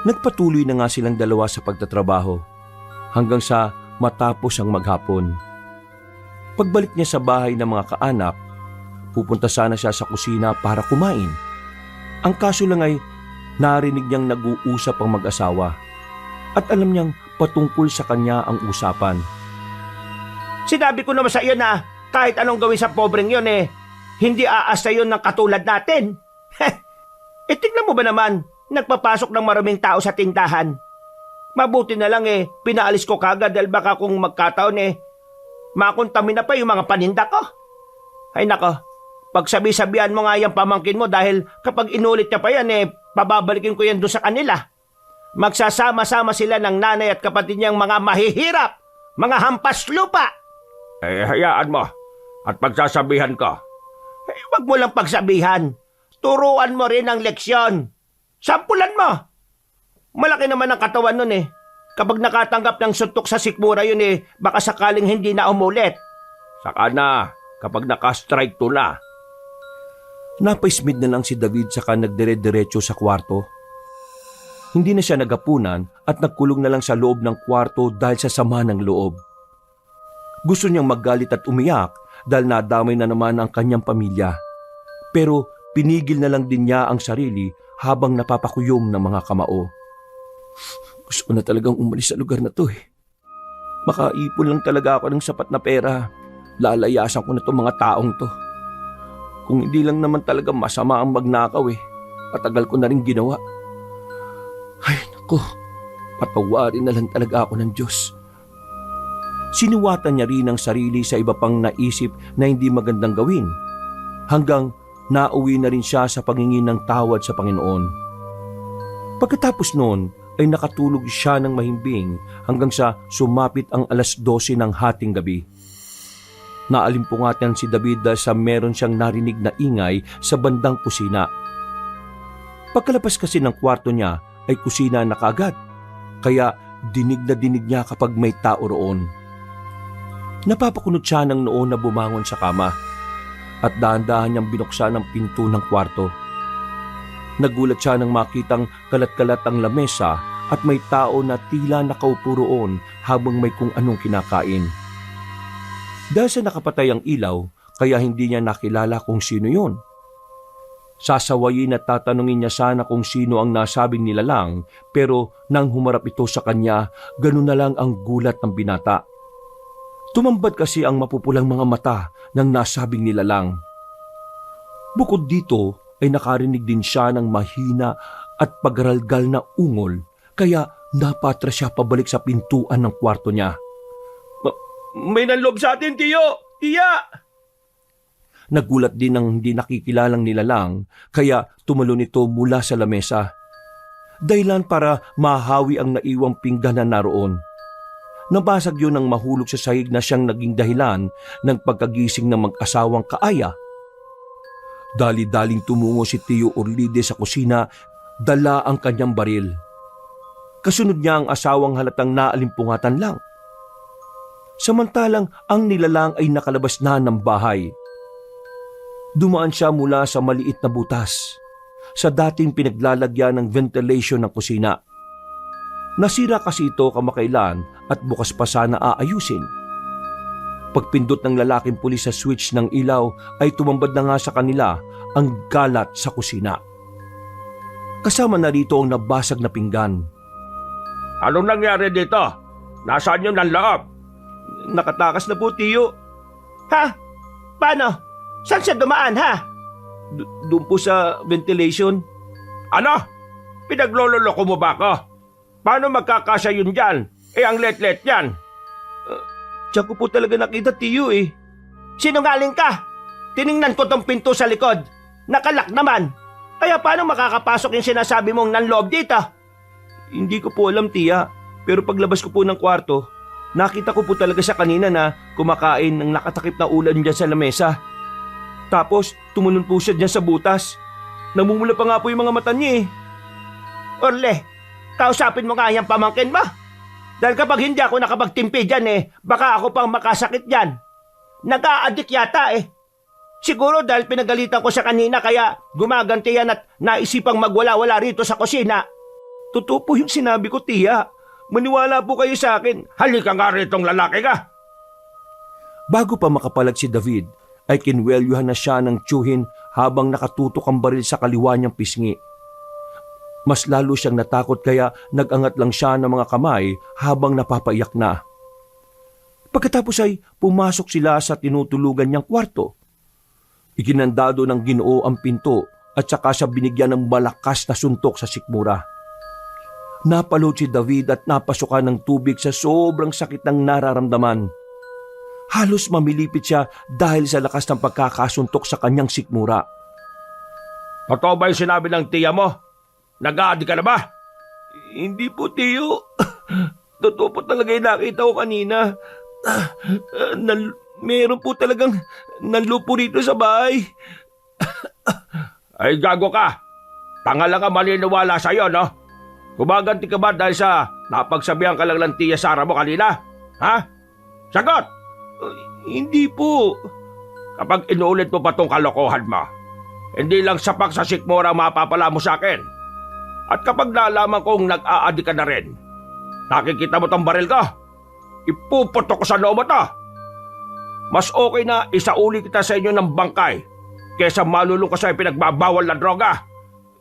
Nagpatuloy na nga silang dalawa sa pagtatrabaho hanggang sa matapos ang maghapon. Pagbalik niya sa bahay ng mga kaanak, pupunta sana siya sa kusina para kumain. Ang kaso lang ay narinig niyang nag-uusap ang mag-asawa at alam niyang patungkol sa kanya ang usapan. Sinabi ko naman sa iyo na kahit anong gawin sa pobreng yon eh, hindi aasa yun ng katulad natin. Tignan mo ba naman, nagpapasok ng maraming tao sa tindahan. Mabuti na lang eh, pinaalis ko kagad dahil baka kung magkataon eh, makontamina pa yung mga paninda ko. Ay nako, pagsabi-sabihan mo nga yung pamangkin mo dahil kapag inulit niya pa yan eh, pababalikin ko yan doon sa kanila. Magsasama-sama sila ng nanay at kapatid niyang mga mahihirap, mga hampas lupa. Hayaan mo at pagsasabihan ka. Wag mo lang pagsabihan. Turuan mo rin ang leksyon. Sampulan mo. Malaki naman ang katawan nun eh. Kapag nakatanggap ng suntok sa sikmura yun eh, baka sakaling hindi na umulit. Saka na, kapag naka-strike to na. Napaismid na lang si David saka nagdire-diretso sa kwarto. Hindi na siya nagapunan at nagkulong na lang sa loob ng kwarto dahil sa sama ng loob. Gusto niyang magalit at umiyak dahil nadamay na naman ang kanyang pamilya. Pero pinigil na lang din niya ang sarili habang napapakuyom ng mga kamao. Gusto ko na talagang umalis sa lugar na to eh. Makaipon lang talaga ako ng sapat na pera. Lalayasan ko na itong mga taong to. Kung hindi lang naman talaga masama ang magnakaw eh. Matagal ko na rin ginawa. Ay naku, patawarin na lang talaga ako ng Diyos. Sinuwatan niya rin ang sarili sa iba pang naisip na hindi magandang gawin hanggang nauwi na rin siya sa pangingin ng tawad sa Panginoon. Pagkatapos noon ay nakatulog siya ng mahimbing hanggang sa sumapit ang 12:00 ng hating gabi. Naalimpungatan si David dahil sa meron siyang narinig na ingay sa bandang kusina. Pagkalabas kasi ng kwarto niya ay kusina na kaagad, kaya dinig na dinig niya kapag may tao roon. Napapakunot siya ng noo na bumangon sa kama at dahan-dahan niyang binuksan ang pinto ng kwarto. Nagulat siya nang makitang kalat-kalat ang lamesa at may tao na tila nakaupo roon habang may kung anong kinakain. Dahil sa nakapatay ang ilaw, kaya hindi niya nakilala kung sino yun. Sasawayin at tatanungin niya sana kung sino ang nasabing nilalang, pero nang humarap ito sa kanya, ganun na lang ang gulat ng binata. Tumambad kasi ang mapupulang mga mata ng nasabing nilalang. Bukod dito ay nakarinig din siya ng mahina at pagaralgal na ungol, kaya napatras siya pabalik sa pintuan ng kwarto niya. May nanlob sa atin, tiyo! Tiya! Nagulat din ng hindi nakikilalang nilalang, kaya tumalon ito mula sa lamesa. Dahilan para mahawi ang naiwang pinggan na naroon. Nabasag yun ng mahulog sa sahig na siyang naging dahilan ng pagkagising ng mag-asawang kaaya. Dali-daling tumungo si Tio Orlide sa kusina, dala ang kanyang baril. Kasunod niya ang asawang halatang naalimpungatan lang. Samantalang ang nilalang ay nakalabas na ng bahay. Dumaan siya mula sa maliit na butas sa dating pinaglalagyan ng ventilation ng kusina. Nasira kasi ito kamakailan at bukas pa sana aayusin. Pagpindot ng lalaking pulis sa switch ng ilaw ay tumambad na nga sa kanila ang galat sa kusina. Kasama na rito ang nabasag na pinggan. Anong nangyari dito? Nasaan yung nanloob? Nakatakas na po, tiyo. Ha? Paano? Saan siya dumaan, ha? Doon po sa ventilation. Ano? Pinaglololoko mo ba ako? Paano magkakasya yun dyan? Ang let-let yan. Diyan ko po talaga nakita, tiyo eh. Sinungaling ka? Tiningnan ko tong pinto sa likod. Nakalak naman. Kaya paano makakapasok yung sinasabi mong nanloob dito? Hindi ko po alam, tiya. Pero paglabas ko po ng kwarto, nakita ko po talaga siya kanina na kumakain ng nakatakip na ulan dyan sa lamesa. Tapos, tumunod po siya dyan sa butas. Namumula pa nga po yung mga mata niya eh. Orle, kausapin mo nga yung pamangkin mo. Dahil kapag hindi ako nakapagtimpi dyan baka ako pang makasakit dyan. Nag-a-addict yata eh. Siguro dahil pinagalitan ko siya kanina kaya gumaganti yan at naisipang magwala-wala rito sa kusina. Totoo po yung sinabi ko, tiya. Maniwala po kayo sa akin. Halika nga ritong lalaki ka. Bago pa makapalag si David, ay kinwelyuhan na siya ng tiyuhin habang nakatutok ang baril sa kaliwa niyang pisngi. Mas lalo siyang natakot kaya nag-angat lang siya ng mga kamay habang napapaiyak na. Pagkatapos ay pumasok sila sa tinutulugan niyang kwarto. Ikinandado ng Ginoo ang pinto at saka siya binigyan ng malakas na suntok sa sikmura. Napalot si David at napasukan ng tubig sa sobrang sakit ng nararamdaman. Halos mamilipit siya dahil sa lakas ng pagkakasuntok sa kanyang sikmura. Totoo ba yung sinabi ng tiya mo? Nag-a-addict ka na ba? Hindi po, tiyo. Totoo po talaga yung nakita ko kanina. Meron po talagang nanlupo rito sa bahay. Ay, gago ka. Tanga lang ka maniniwala sa'yo, no? Gumaganti ka ba dahil sa napagsabihan ka lang ng tiya Sara mo kanina? Ha? Sagot! Hindi po. Kapag inuulit mo pa tong kalokohan mo, hindi lang sapak sa sikmura mapapala mo sa akin. At kapag nalaman kong nag-a-addict ka na rin, nakikita mo tong baril ko, ipuputok ko sa noo mo to. Mas okay na isauli kita sa inyo ng bangkay kesa malulong ka sa pinagbabawal na droga.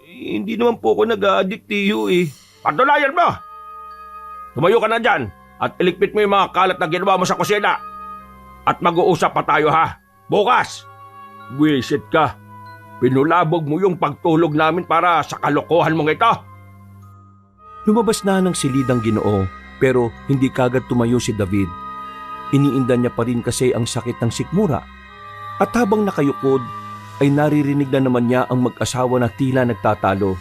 Hindi naman po ako nag-a-addict, tiyo eh. Patunayan mo! Tumayo ka na dyan at ilikpit mo yung mga kalat na ginawa mo sa kusina. At mag-uusap pa tayo ha. Bukas! Wisit ka. Pinulabog mo yung pagtulog namin para sa kalokohan mong ito. Lumabas na ng silidang Ginoo pero hindi kagad tumayo si David. Iniinda niya pa rin kasi ang sakit ng sikmura. At habang nakayukod ay naririnig na naman niya ang mag-asawa na tila nagtatalo.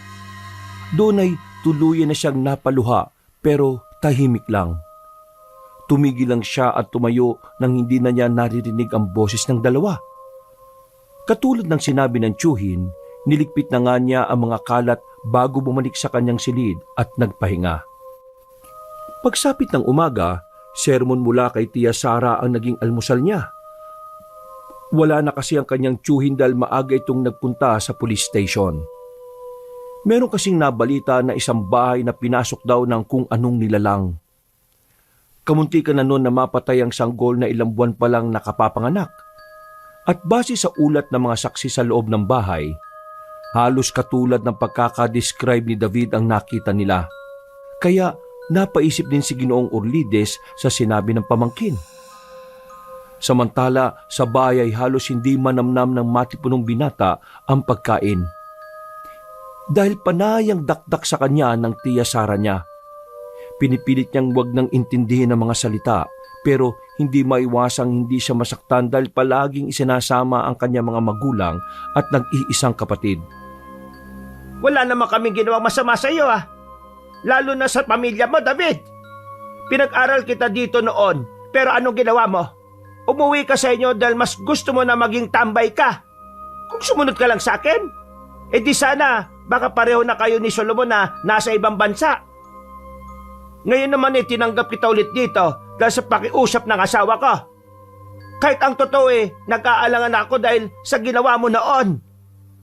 Doon ay tuluyan na siyang napaluha pero tahimik lang. Tumigil lang siya at tumayo nang hindi na niya naririnig ang boses ng dalawa. Katulad ng sinabi ng tiyuhin, niligpit na nga niya ang mga kalat bago bumalik sa kanyang silid at nagpahinga. Pagsapit ng umaga, sermon mula kay Tia Sara ang naging almusal niya. Wala na kasi ang kanyang tiyuhin dahil maaga itong nagpunta sa police station. Meron kasing nabalita na isang bahay na pinasok daw ng kung anong nilalang. Kamunti ka na noon na mapatay ang sanggol na ilang buwan pa lang nakapapanganak. At base sa ulat ng mga saksi sa loob ng bahay, halos katulad ng pagkakadescribe ni David ang nakita nila. Kaya napaisip din si Ginoong Urlides sa sinabi ng pamangkin. Samantala, sa bahay ay halos hindi manamnam ng matipunong binata ang pagkain. Dahil panayang dakdak sa kanya ng Tia Sara niya. Pinipilit niyang wag nang intindihin ang mga salita pero hindi maiwasang hindi siya masaktan dahil palaging isinasama ang kanyang mga magulang at nag-iisang kapatid. Wala naman kaming ginawang masama sa iyo Lalo na sa pamilya mo, David. Pinag-aral kita dito noon pero anong ginawa mo? Umuwi ka sa inyo dahil mas gusto mo na maging tambay ka. Kung sumunod ka lang sa akin, di sana baka pareho na kayo ni Solomon na nasa ibang bansa. Ngayon naman tinanggap kita ulit dito dahil sa pakiusap ng asawa ko. Kahit ang totoo nag-aalangan ako dahil sa ginawa mo noon.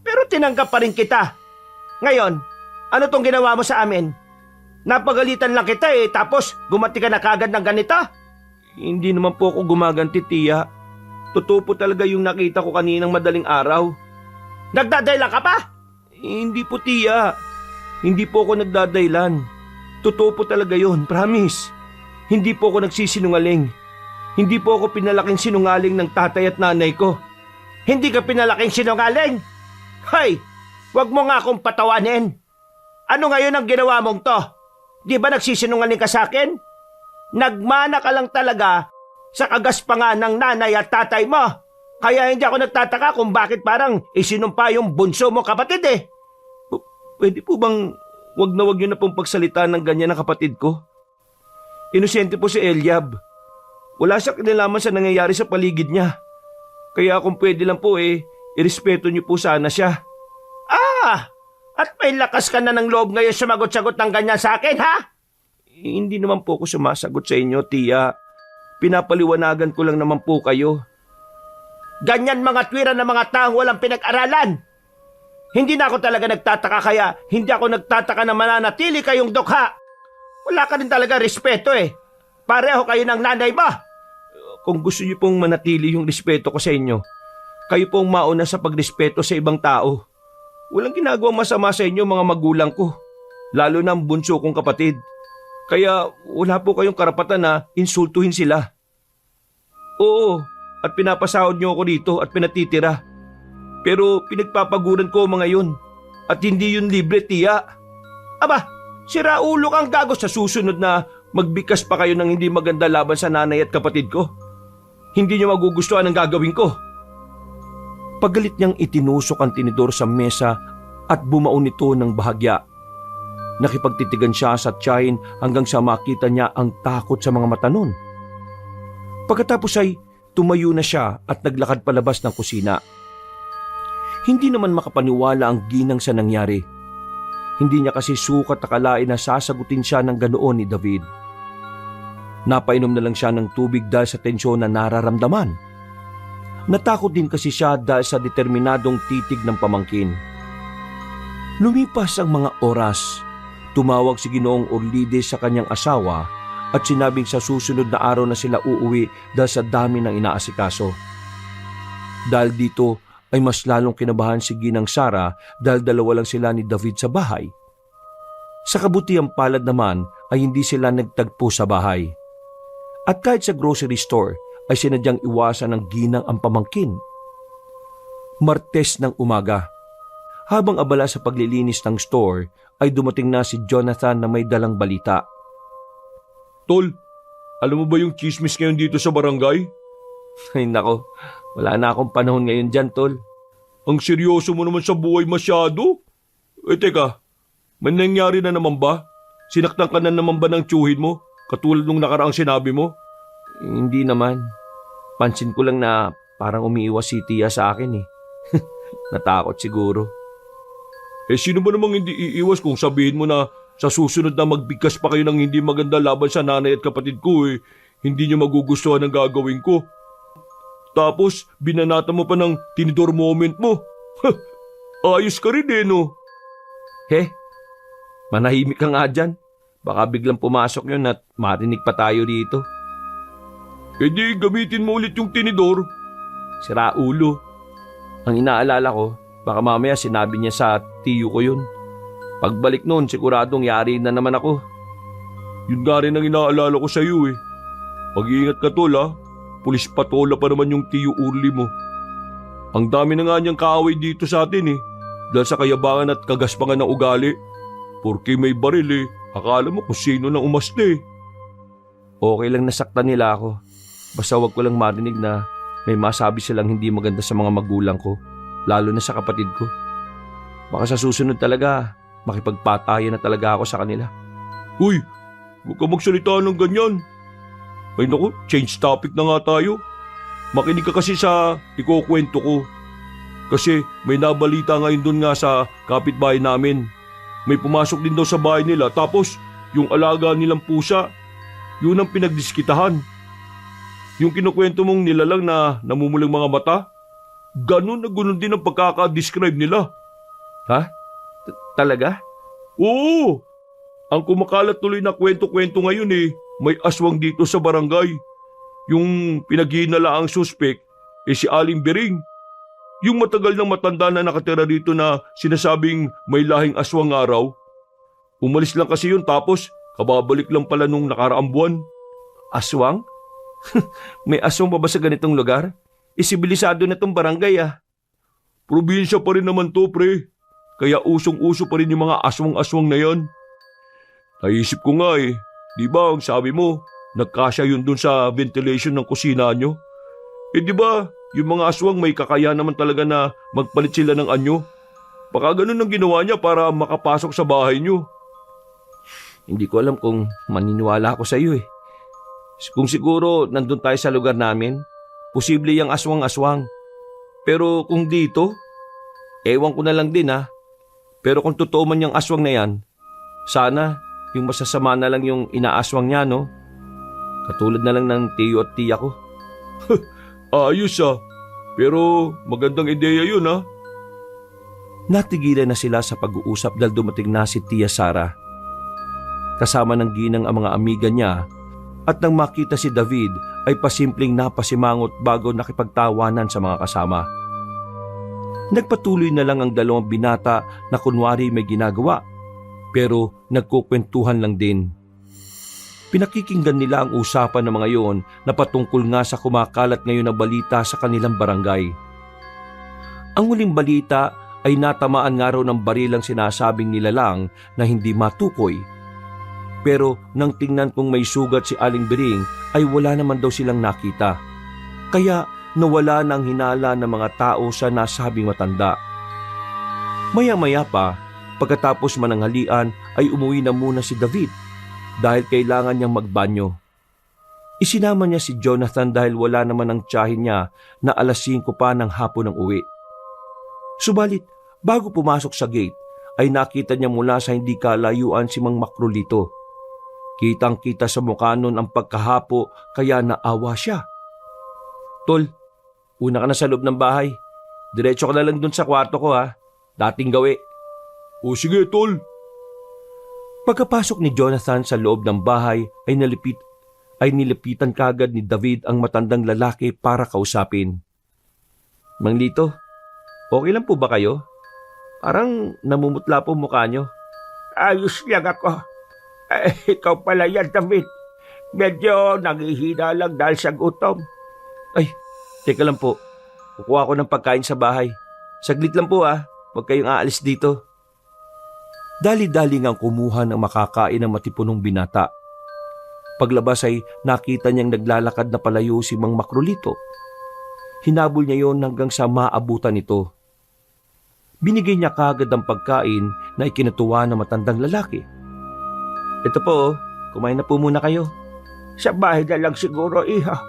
Pero tinanggap pa rin kita. Ngayon, ano tong ginawa mo sa amin? Napagalitan lang kita tapos gumanti ka na kagad ng ganito? Hindi naman po ako gumaganti, tiya. Totoo po talaga yung nakita ko kaninang madaling araw. Nagdadaylan ka pa? Hindi po, tiya. Hindi po ako nagdadaylan. Totoo po talaga yun, promise. Hindi po ako nagsisinungaling. Hindi po ako pinalaking sinungaling ng tatay at nanay ko. Hindi ka pinalaking sinungaling? Hay, wag mo nga akong patawanin. Ano ngayon ang ginawa mong to? Di ba nagsisinungaling ka sa akin? Nagmana ka lang talaga sa kagaspangan ng nanay at tatay mo. Kaya hindi ako nagtataka kung bakit parang isinumpa yung bunso mo kapatid. Pwede po bang wag niyo na pong pagsalita ng ganyan ng kapatid ko? Inosente po si Eliab. Wala siya kinalaman sa nangyayari sa paligid niya. Kaya kung pwede lang po irespeto niyo po sana siya. At may lakas ka na ng loob ngayon sumagot-sagot ng ganyan sa akin, ha? Hindi naman po ako sumasagot sa inyo, tiya. Pinapaliwanagan ko lang naman po kayo. Ganyan mga twira ng mga taong walang pinag-aralan. Hindi na ako talaga nagtataka kaya hindi ako nagtataka na mananatili kayong dukha. Wala ka rin talaga respeto Pareho kayo ng nanay ba? Kung gusto niyo pong manatili yung respeto ko sa inyo, kayo pong mauna sa pagrespeto sa ibang tao. Walang ginagawang masama sa inyo mga magulang ko, lalo na ang bunso kong kapatid. Kaya wala po kayong karapatan na insultuhin sila. Oo, at pinapasahod niyo ako dito at pinatitira. Pero pinagpapaguran ko mga yun at hindi yun libre, tiya. Aba, siraulo kang gago Sa susunod na magbikas pa kayo ng hindi maganda laban sa nanay at kapatid ko, hindi niyo magugustuhan ang gagawin ko. Pagalit niyang itinusok ang tinidor sa mesa at bumaon ito ng bahagya. Nakipagtitigan siya sa tiyahin hanggang sa makita niya ang takot sa mga mata nun. Pagkatapos ay tumayo na siya at naglakad palabas ng kusina. Hindi naman makapaniwala ang ginang sa nangyari. Hindi niya kasi sukat akalain na sasagutin siya ng ganoon ni David. Napainom na lang siya ng tubig dahil sa tensyon na nararamdaman. Natakot din kasi siya dahil sa determinadong titig ng pamangkin. Lumipas ang mga oras. Tumawag si Ginoong Orlides sa kanyang asawa at sinabing sa susunod na araw na sila uuwi dahil sa dami ng inaasikaso. Dahil dito ay mas lalong kinabahan si Ginang Sara dahil dalawa lang sila ni David sa bahay. Sa kabutiang palad naman ay hindi sila nagtagpo sa bahay. At kahit sa grocery store ay sinadyang iwasan ng ginang ang pamangkin. Martes ng umaga. Habang abala sa paglilinis ng store ay dumating na si Jonathan na may dalang balita. Tol, alam mo ba yung chismis ngayon dito sa barangay? Ay nako, wala na akong panahon ngayon dyan, Tol. Ang seryoso mo naman sa buhay masyado. Teka, may nangyari na naman ba? Sinaktan ka na naman ba ng tiyuhin mo? Katulad nung nakaraang sinabi mo? Hindi naman. Pansin ko lang na parang umiiwas si Tia sa akin Natakot siguro. Sino ba namang hindi iiwas kung sabihin mo na sa susunod na magbigkas pa kayo ng hindi maganda laban sa nanay at kapatid ko hindi niyo magugustuhan ang gagawin ko. Tapos binanata mo pa ng tinidor moment mo. Ayos ka rin no? Manahimik ka nga dyan. Baka biglang pumasok yun at marinig pa tayo dito. Di gamitin mo ulit yung tinidor. Sira ulo. Ang inaalala ko, baka mamaya sinabi niya sa tiyo ko yun. Pagbalik noon, siguradong yari na naman ako. Yun nga rin ang inaalala ko sa iyo Mag-iingat ka tol Pulis patola pa naman yung tiyo Urli mo. Ang dami na nga niyang kaaway dito sa atin dahil sa kayabangan at kagaspangan ng ugali. Porke may baril akala mo kung sino nang umaste. Okay lang nasaktan nila ako. Basta wag ko lang marinig na may masabi silang hindi maganda sa mga magulang ko, lalo na sa kapatid ko. Baka sa susunod talaga, makipagpatayan na talaga ako sa kanila. Uy, huwag ka magsalita ng ganyan. Ay naku, change topic na nga tayo. Makinig ka kasi sa ikukwento ko. Kasi may nabalita ngayon doon nga sa kapitbahay namin. May pumasok din daw sa bahay nila tapos yung alaga nilang pusa, yun ang pinagdiskitahan. Yung kinukwento mong nilalang na namumulang mga mata, ganun na ganun din ang pagkaka-describe nila. Ha? Talaga? Oo! Ang kumakalat tuloy na kwento-kwento ngayon may aswang dito sa barangay. Yung pinaghinala ang suspek, si Aling Bering. Yung matagal ng matanda na nakatira dito na sinasabing may lahing aswang araw. Umalis lang kasi yun tapos kababalik lang pala nung nakaraang buwan. Aswang? May aswang pa ba sa ganitong lugar? Isibilisado na tong barangay Probinsya pa rin naman to, pre. Kaya usong-uso pa rin yung mga aswang-aswang na yan. Naisip ko nga di ba ang sabi mo, nagkasya yun dun sa ventilation ng kusina nyo? Di ba, yung mga aswang may kakayahan naman talaga na magpalit sila ng anyo? Baka ganun ang ginawa niya para makapasok sa bahay nyo. Hindi ko alam kung maniniwala ako sa iyo Kung siguro nandun tayo sa lugar namin, posible yung aswang-aswang. Pero kung dito, ewan ko na lang din Pero kung totoo man yung aswang na yan, sana yung masasama na lang yung inaaswang niya, no? Katulad na lang ng tiyo at tiya ko. Ayos pero magandang ideya yun Natigilan na sila sa pag-uusap dahil dumating na si Tia Sara. Kasama ng ginang ang mga amiga niya at nang makita si David ay pasimpleng napasimangot bago nakipagtawanan sa mga kasama. Nagpatuloy na lang ang dalawang binata na kunwari may ginagawa pero nagkukwentuhan lang din. Pinakikinggan nila ang usapan ng mga iyon na patungkol nga sa kumakalat ngayon na balita sa kanilang barangay. Ang huling balita ay natamaan nga raw ng barilang sinasabing nilalang na hindi matukoy. Pero nang tingnan kong may sugat si Aling Bering ay wala naman daw silang nakita. Kaya nawala ng hinala ng mga tao sa nasabing matanda. Maya-maya pa, pagkatapos mananghalian ay umuwi na muna si David dahil kailangan niyang magbanyo. Isinama niya si Jonathan dahil wala naman ang tiyahin niya na alas 5 pa ng hapon ng uwi. Subalit, bago pumasok sa gate, ay nakita niya mula sa hindi kalayuan si Mang Makrolito. Kitang-kita sa mukha nun ang pagkahapo kaya naawa siya. Tol, una ka na sa loob ng bahay. Diretso ka na lang dun sa kwarto ko Dating gawi. O sige, tol. Pagkapasok ni Jonathan sa loob ng bahay ay nilipitan kagad ni David ang matandang lalaki para kausapin. Mang Lito, okay lang po ba kayo? Parang namumutla po mukha nyo. Ayos lang ako. Ikaw pala yan, David. Medyo nanghihina lang dahil sa gutom. Ay, teka lang po. Kukuha ko ng pagkain sa bahay. Saglit lang po Huwag kayong aalis dito. Dali-dali ngang kumuha ng makakain ng matipunong binata. Paglabas ay nakita niyang naglalakad na palayo si Mang Makrolito. Hinabol niya yon hanggang sa maabutan ito. Binigay niya kagad ang pagkain na ikinatuwa ng matandang lalaki. Ito po, kumain na po muna kayo. Sa bahay na lang siguro, iha.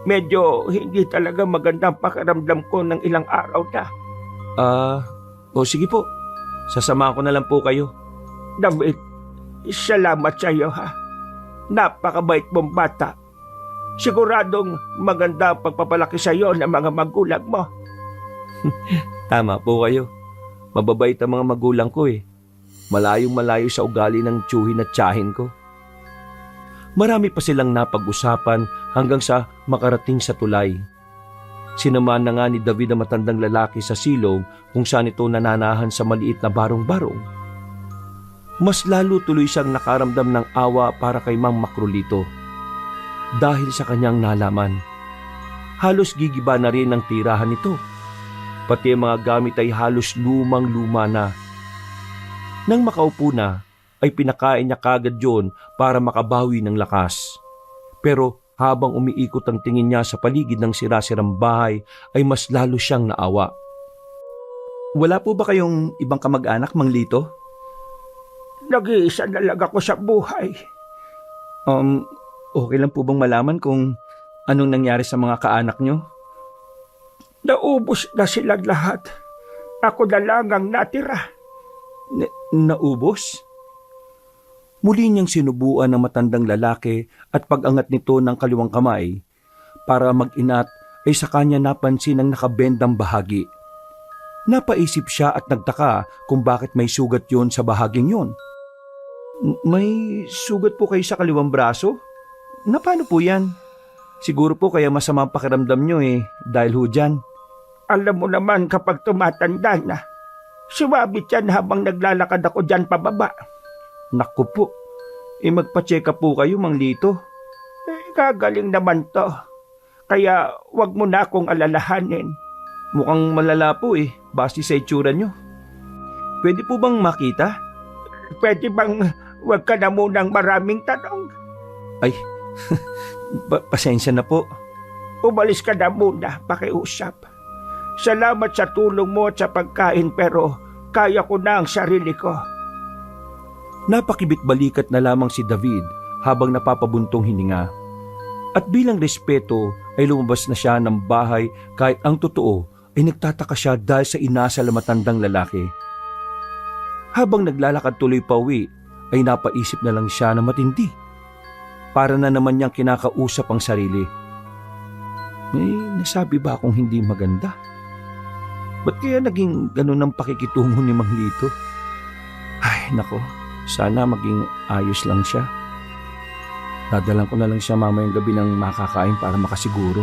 Medyo hindi talaga magandang pakiramdam ko ng ilang araw na. Sige po. Sasamahan ko na lang po kayo. David, salamat sa iyo Napakabait mong bata. Siguradong maganda ang pagpapalaki sa iyo ng mga magulang mo. Tama po kayo. Mababait ang mga magulang ko Malayong malayo sa ugali ng tiyuhin at tiyahin ko. Marami pa silang napag-usapan hanggang sa makarating sa tulay. Sinamahan na nga ni David ang matandang lalaki sa silong kung saan ito nananahan sa maliit na barong-barong. Mas lalo tuloy siyang nakaramdam ng awa para kay Mang Makrolito. Dahil sa kanyang nalaman, halos gigiba na rin ang tirahan nito. Pati ang mga gamit ay halos lumang-luma na. Nang makaupo na, ay pinakain niya kagad yon para makabawi ng lakas. Pero habang umiikot ang tingin niya sa paligid ng sira-sirang bahay, ay mas lalo siyang naawa. Wala po ba kayong ibang kamag-anak, Mang Lito? Nag-iisa na lang ako sa buhay. Okay lang po bang malaman kung anong nangyari sa mga kaanak nyo? Naubos na silang lahat. Ako na lang ang natira. Naubos? Muli niyang sinubuan ng matandang lalaki at pag-angat nito ng kaliwang kamay, Para mag-inat ay sa kanya napansin ang nakabendang bahagi. Napaisip siya at nagtaka kung bakit may sugat yon sa bahaging yon. May sugat po kayo sa kaliwang braso? Na paano po yan? Siguro po kaya masama ang pakiramdam nyo dahil ho dyan. Alam mo naman kapag tumatanda na, sumabit yan habang naglalakad ako dyan pababa. Naku po, magpa-check up po kayo, Mang Lito. Gagaling naman to. Kaya wag mo na akong alalahanin. Mukhang malala po base sa itsura nyo. Pwede po bang makita? Pwede bang wag ka na munang maraming tanong? Ay, pasensya na po. Umalis ka na muna, pakiusap. Salamat sa tulong mo at sa pagkain pero kaya ko na ang sarili ko. Napakibit-balikat na lamang si David habang napapabuntong hininga. At bilang respeto ay lumabas na siya ng bahay kahit ang totoo ay nagtataka siya dahil sa inasal na matandang lalaki. Habang naglalakad tuloy pa uwi ay napaisip na lang siya na matindi. Para na naman niyang kinakausap ang sarili. May nasabi ba akong hindi maganda? Ba't kaya naging ganun ang pakikitungo ni Mang Lito? Ay, nako, sana maging ayos lang siya. Dadalan ko na lang siya mamayang gabi ng makakain para makasiguro.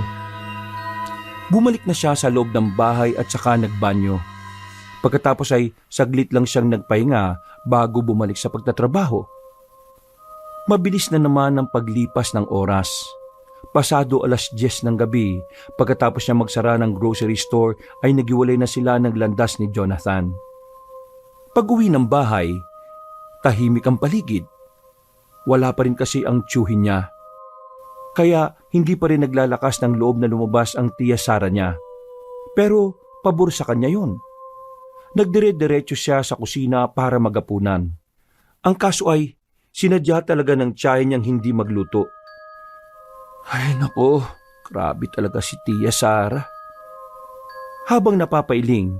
Bumalik na siya sa loob ng bahay at saka nagbanyo. Pagkatapos ay saglit lang siyang nagpahinga bago bumalik sa pagtatrabaho. Mabilis na naman ang paglipas ng oras. Pasado 10:00 ng gabi, pagkatapos niya magsara ng grocery store ay nagiwalay na sila ng landas ni Jonathan. Pag-uwi ng bahay, tahimik ang paligid. Wala pa rin kasi ang tiyuhin niya. Kaya hindi pa rin naglalakas ng loob na lumabas ang tiya Sara niya. Pero pabor sa kanya yun. Nagdire-diretso siya sa kusina para magapunan. Ang kaso ay sinadya talaga ng tiyahin niyang hindi magluto. Ay nako, grabe talaga si tiya Sara. Habang napapailing,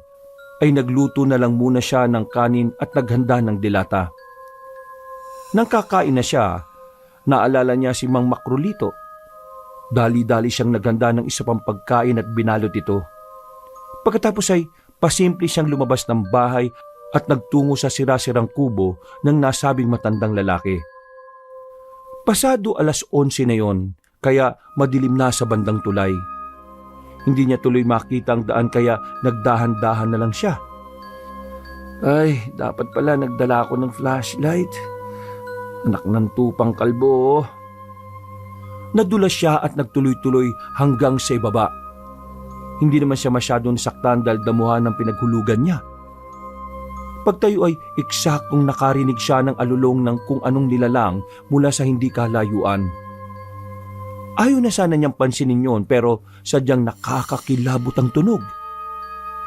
ay nagluto na lang muna siya ng kanin at naghanda ng dilata. Nang kakain na siya, naalala niya si Mang Makrolito. Dali-dali siyang naghanda ng isa pang pagkain at binalot ito. Pagkatapos ay pasimple siyang lumabas ng bahay at nagtungo sa sira-sirang kubo ng nasabing matandang lalaki. Pasado 11:00 na yon, kaya madilim na sa bandang tulay. Hindi niya tuloy makita ang daan kaya nagdahan-dahan na lang siya. Ay, dapat pala nagdala ako ng flashlight. Anak ng tupang kalbo. Nadulas siya at nagtuloy-tuloy hanggang sa ibaba. Hindi naman siya masyadong saktan dahil damuhan ng pinaghulugan niya. Pagtayo ay eksaktong nakarinig siya ng alulong ng kung anong nilalang mula sa hindi kalayuan. Ayaw na sana niyang pansinin yon pero sadyang nakakakilabot ang tunog.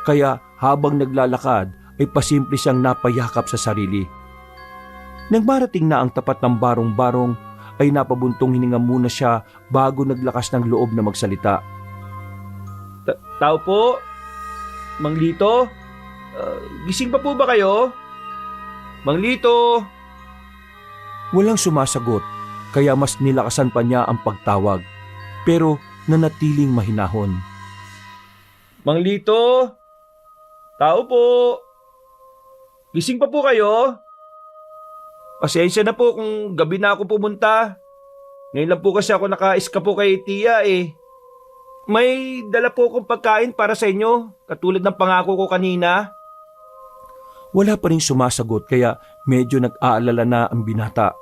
Kaya habang naglalakad ay pasimple siyang napayakap sa sarili. Nang marating na ang tapat ng barong-barong ay napabuntong hininga muna siya bago naglakas ng loob na magsalita. Tao po? Mang Lito? Gising pa po ba kayo? Mang Lito? Walang sumasagot kaya mas nilakasan pa niya ang pagtawag pero nanatiling mahinahon. Mang Lito? Tao po? Gising pa po kayo? Pasensya na po kung gabi na ako pumunta. Ngayon lang po kasi ako naka-iska po kay tiya May dala po akong pagkain para sa inyo, katulad ng pangako ko kanina. Wala pa rin sumasagot kaya medyo nag-aalala na ang binata.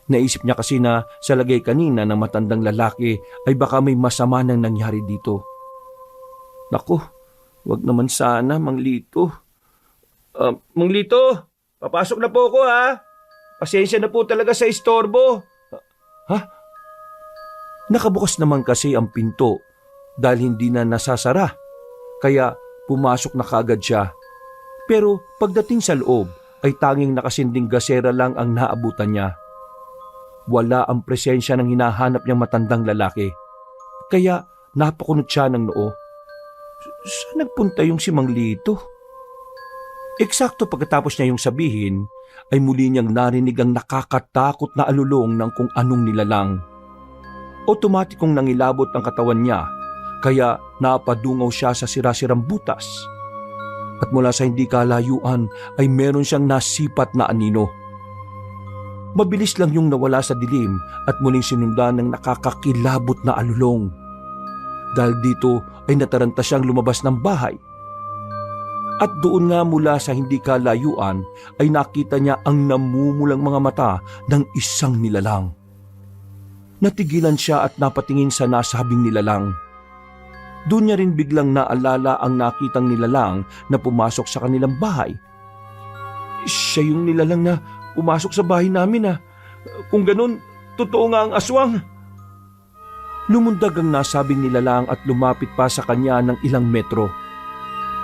Naisip niya kasi na sa lagay kanina ng matandang lalaki ay baka may masama nang nangyari dito. Naku, wag naman sana, Mang Lito. Mang Lito, papasok na po ako ha. Pasensya na po talaga sa istorbo. Ha? Nakabukas naman kasi ang pinto dahil hindi na nasasara. Kaya pumasok na kaagad siya. Pero pagdating sa loob ay tanging nakasinding gasera lang ang naabutan niya. Wala ang presensya ng hinahanap niyang matandang lalaki. Kaya napakunot siya ng noo. Saan nagpunta yung si Mang Lito? Eksakto pagkatapos niya yung sabihin, ay muli niyang narinig ang nakakatakot na alulong ng kung anong nilalang. Otomatikong nangilabot ang katawan niya, kaya napadungaw siya sa sirasirang butas. At mula sa hindi kalayuan ay meron siyang nasipat na anino. Mabilis lang yung nawala sa dilim at muling sinundan ng nakakakilabot na alulong. Dahil dito ay nataranta siyang lumabas ng bahay. At doon nga mula sa hindi kalayuan ay nakita niya ang namumulang mga mata ng isang nilalang. Natigilan siya at napatingin sa nasabing nilalang. Doon niya rin biglang naalala ang nakitang nilalang na pumasok sa kanilang bahay. Siya yung nilalang na pumasok sa bahay namin. Kung ganun, totoo nga ang aswang. Lumundag ang nasabing nilalang at lumapit pa sa kanya ng ilang metro.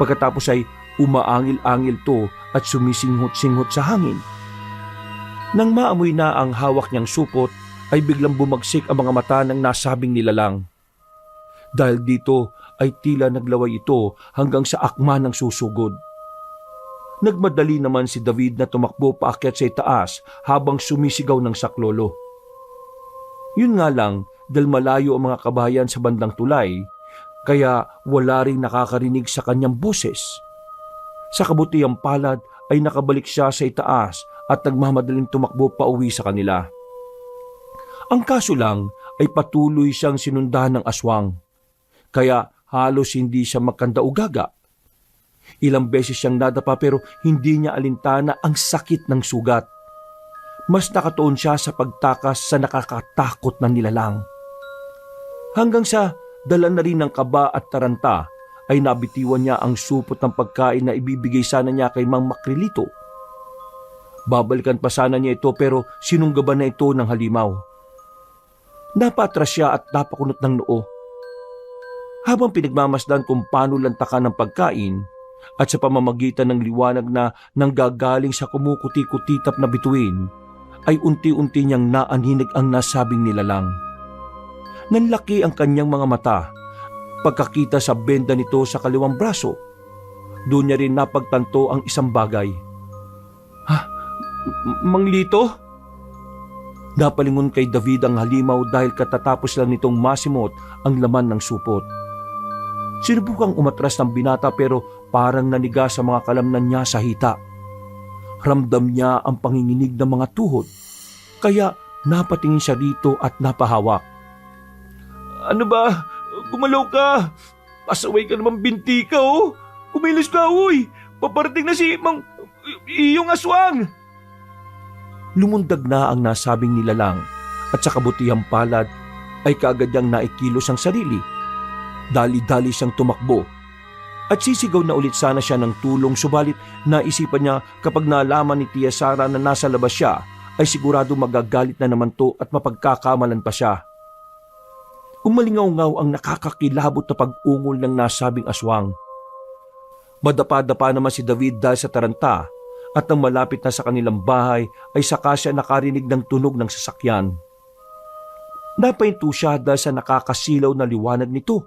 Pagkatapos ay umaangil-angil to at sumisinghot-singhot sa hangin. Nang maamoy na ang hawak niyang supot, ay biglang bumagsik ang mga mata ng nasabing nilalang. Dahil dito ay tila naglaway ito hanggang sa akma ng susugod. Nagmadali naman si David na tumakbo paakyat sa itaas habang sumisigaw ng saklolo. Yun nga lang, dahil malayo ang mga kabayan sa bandang tulay, kaya wala ring nakakarinig sa kanyang boses. Sa kabutihang palad ay nakabalik siya sa itaas at nagmamadaling tumakbo pa uwi sa kanila. Ang kaso lang ay patuloy siyang sinundan ng aswang, kaya halos hindi siya makandaugaga. Ilang beses siyang nadapa pero hindi niya alintana ang sakit ng sugat. Mas nakatuon siya sa pagtakas sa nakakatakot na nilalang. Hanggang sa dala na rin ng kaba at taranta ay nabitiwan niya ang supot ng pagkain na ibibigay sana niya kay Mang Makrilito. Babalikan pa sana niya ito pero sinunggaban na ito ng halimaw. Napatras siya at napakunot ng noo. Habang pinagmamasdan kung paano lantakan ng pagkain at sa pamamagitan ng liwanag na nanggagaling sa kumukuti-kutitap na bituin, ay unti-unti niyang naanhinig ang nasabing nilalang. Nanlaki ang kanyang mga mata. Pagkakita sa benda nito sa kaliwang braso, doon niya rin napagtanto ang isang bagay. Mang Lito? Napalingon kay David ang halimaw dahil katatapos lang nitong masimot ang laman ng supot. Sinubukang umatras ng binata pero parang naniga sa mga kalamnan niya sa hita. Ramdam niya ang panginginig ng mga tuhod, kaya napatingin siya rito at napahawak. Ano ba? Gumalaw ka! Pasaway ka naman, binti ka oh! Kumilos ka uy! Paparating na si iyong aswang! Lumundag na ang nasabing nilalang at sa kabutihang palad ay kaagad niyang naikilos ang sarili. Dali-dali siyang tumakbo at sisigaw na ulit sana siya ng tulong, subalit naisipan niya kapag nalaman ni Tia Sara na nasa labas siya ay sigurado magagalit na naman to at mapagkakamalan pa siya. Umalingaw-ngaw ang nakakakilabot na pag-ungol ng nasabing aswang. Madapa-dapa naman si David dahil sa taranta at nang malapit na sa kanilang bahay ay saka siya nakarinig ng tunog ng sasakyan. Napahinto siya dahil sa nakakasilaw na liwanag nito.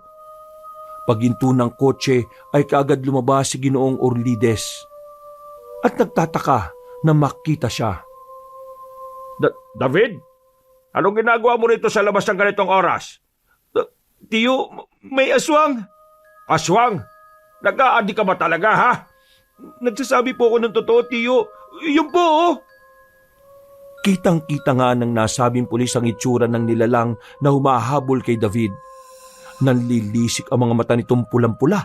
Paghinto ng kotse ay kaagad lumabas si Ginoong Orlides. At nagtataka na makita siya. David? Anong ginagawa mo rito sa labas ng ganitong oras? Tiyo, may aswang! Aswang? Nag-aadi ka ba talaga ha? Nagsasabi po ako ng totoo, Tiyo. Yun po oh! Kitang-kita nga ng nasabing pulis ang itsura ng nilalang na humahabol kay David. Nanlilisik ang mga mata nitong pulang-pula.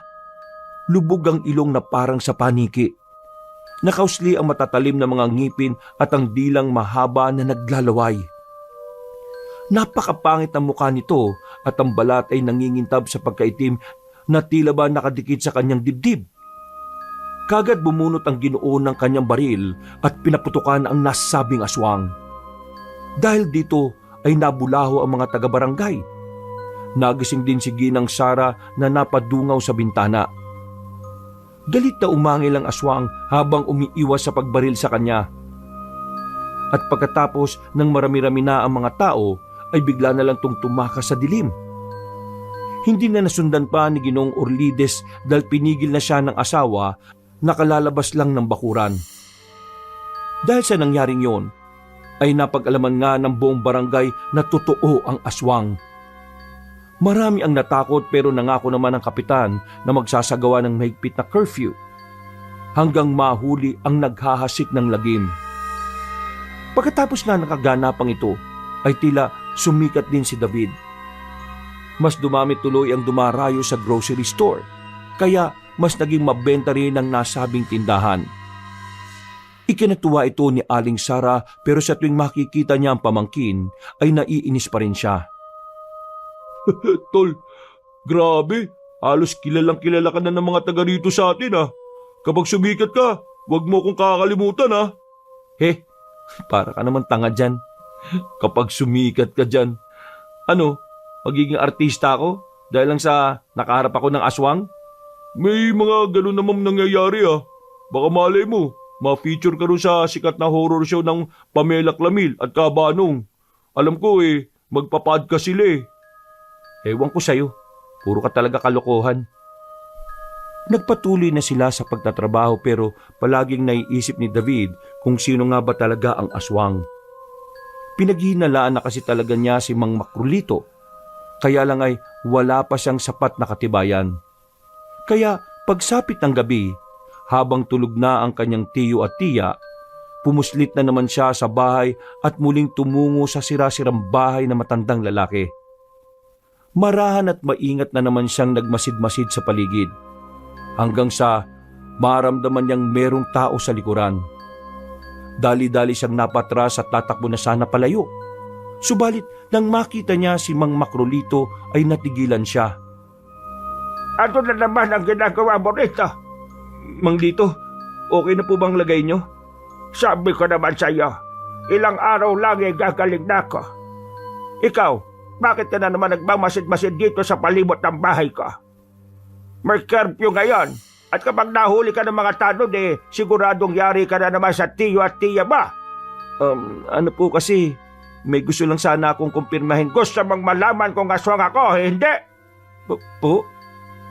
Lubog ang ilong na parang sa paniki. Nakausli ang matatalim na mga ngipin at ang dilang mahaba na naglalaway. Napakapangit ang mukha nito at ang balat ay nangingintab sa pagkaitim na tila ba nakadikit sa kanyang dibdib. Kagad bumunot ang Ginoo ng kanyang baril at pinaputukan ang nasabing aswang. Dahil dito ay nabulaho ang mga taga-barangay. Nagising din si Ginang Sara na napadungaw sa bintana. Galit na umangil ang aswang habang umiiwas sa pagbaril sa kanya. At pagkatapos ng marami-rami na ang mga tao, ay bigla na lang itong tumakas sa dilim. Hindi na nasundan pa ni Ginoong Orlides dahil pinigil na siya ng asawa na kalalabas lang ng bakuran. Dahil sa nangyaring yon, ay napag-alaman nga ng buong barangay na totoo ang aswang. Marami ang natakot pero nangako naman ang kapitan na magsasagawa ng mahigpit na curfew hanggang mahuli ang naghahasik ng lagim. Pagkatapos nga nakaganapang ito ay tila sumikat din si David. Mas dumami tuloy ang dumarayo sa grocery store kaya mas naging mabenta rin ang nasabing tindahan. Ikinatuwa ito ni Aling Sara pero sa tuwing makikita niya ang pamangkin ay naiinis pa rin siya. Tol, grabe, halos kilalang kilala ka na ng mga taga rito sa atin ah. Kapag sumikat ka, huwag mo kong kakalimutan ah. Para ka naman tanga dyan. Kapag sumikat ka dyan, magiging artista ako dahil lang sa nakaharap ako ng aswang? May mga ganun naman nangyayari ah. Baka malay mo, ma-feature ka rin sa sikat na horror show ng Pamela Clamil at Kabanong. Alam ko magpa-podcast sila eh. Ewan ko sa'yo, puro ka talaga kalokohan. Nagpatuloy na sila sa pagtatrabaho pero palaging naiisip ni David kung sino nga ba talaga ang aswang. Pinaghihinalaan na kasi talaga niya si Mang Makrolito, kaya lang ay wala pa siyang sapat na katibayan. Kaya pagsapit ng gabi, habang tulog na ang kanyang tiyo at tiya, pumuslit na naman siya sa bahay at muling tumungo sa sirasirang bahay na matandang lalaki. Marahan at maingat na naman siyang nagmasid-masid sa paligid hanggang sa maramdaman niyang merong tao sa likuran. Dali-dali siyang napatras at tatakbo na sana palayo. Subalit nang makita niya si Mang Makrolito ay natigilan siya. Ano na naman ang ginagawa mo rito? Mang Lito, okay na po bang lagay niyo? Sabi ko naman sa iyo, ilang araw lang gagaling na ako. Ikaw, bakit ka na naman nagmamasid-masid dito sa palibot ng bahay ko? May curfew ngayon at kapag nahuli ka ng mga tanod siguradong yari ka na naman sa tiyo at tiya ba? Ano po kasi, may gusto lang sana akong kumpirmahin. Gusto mong malaman kung aswang ako, hindi? Po?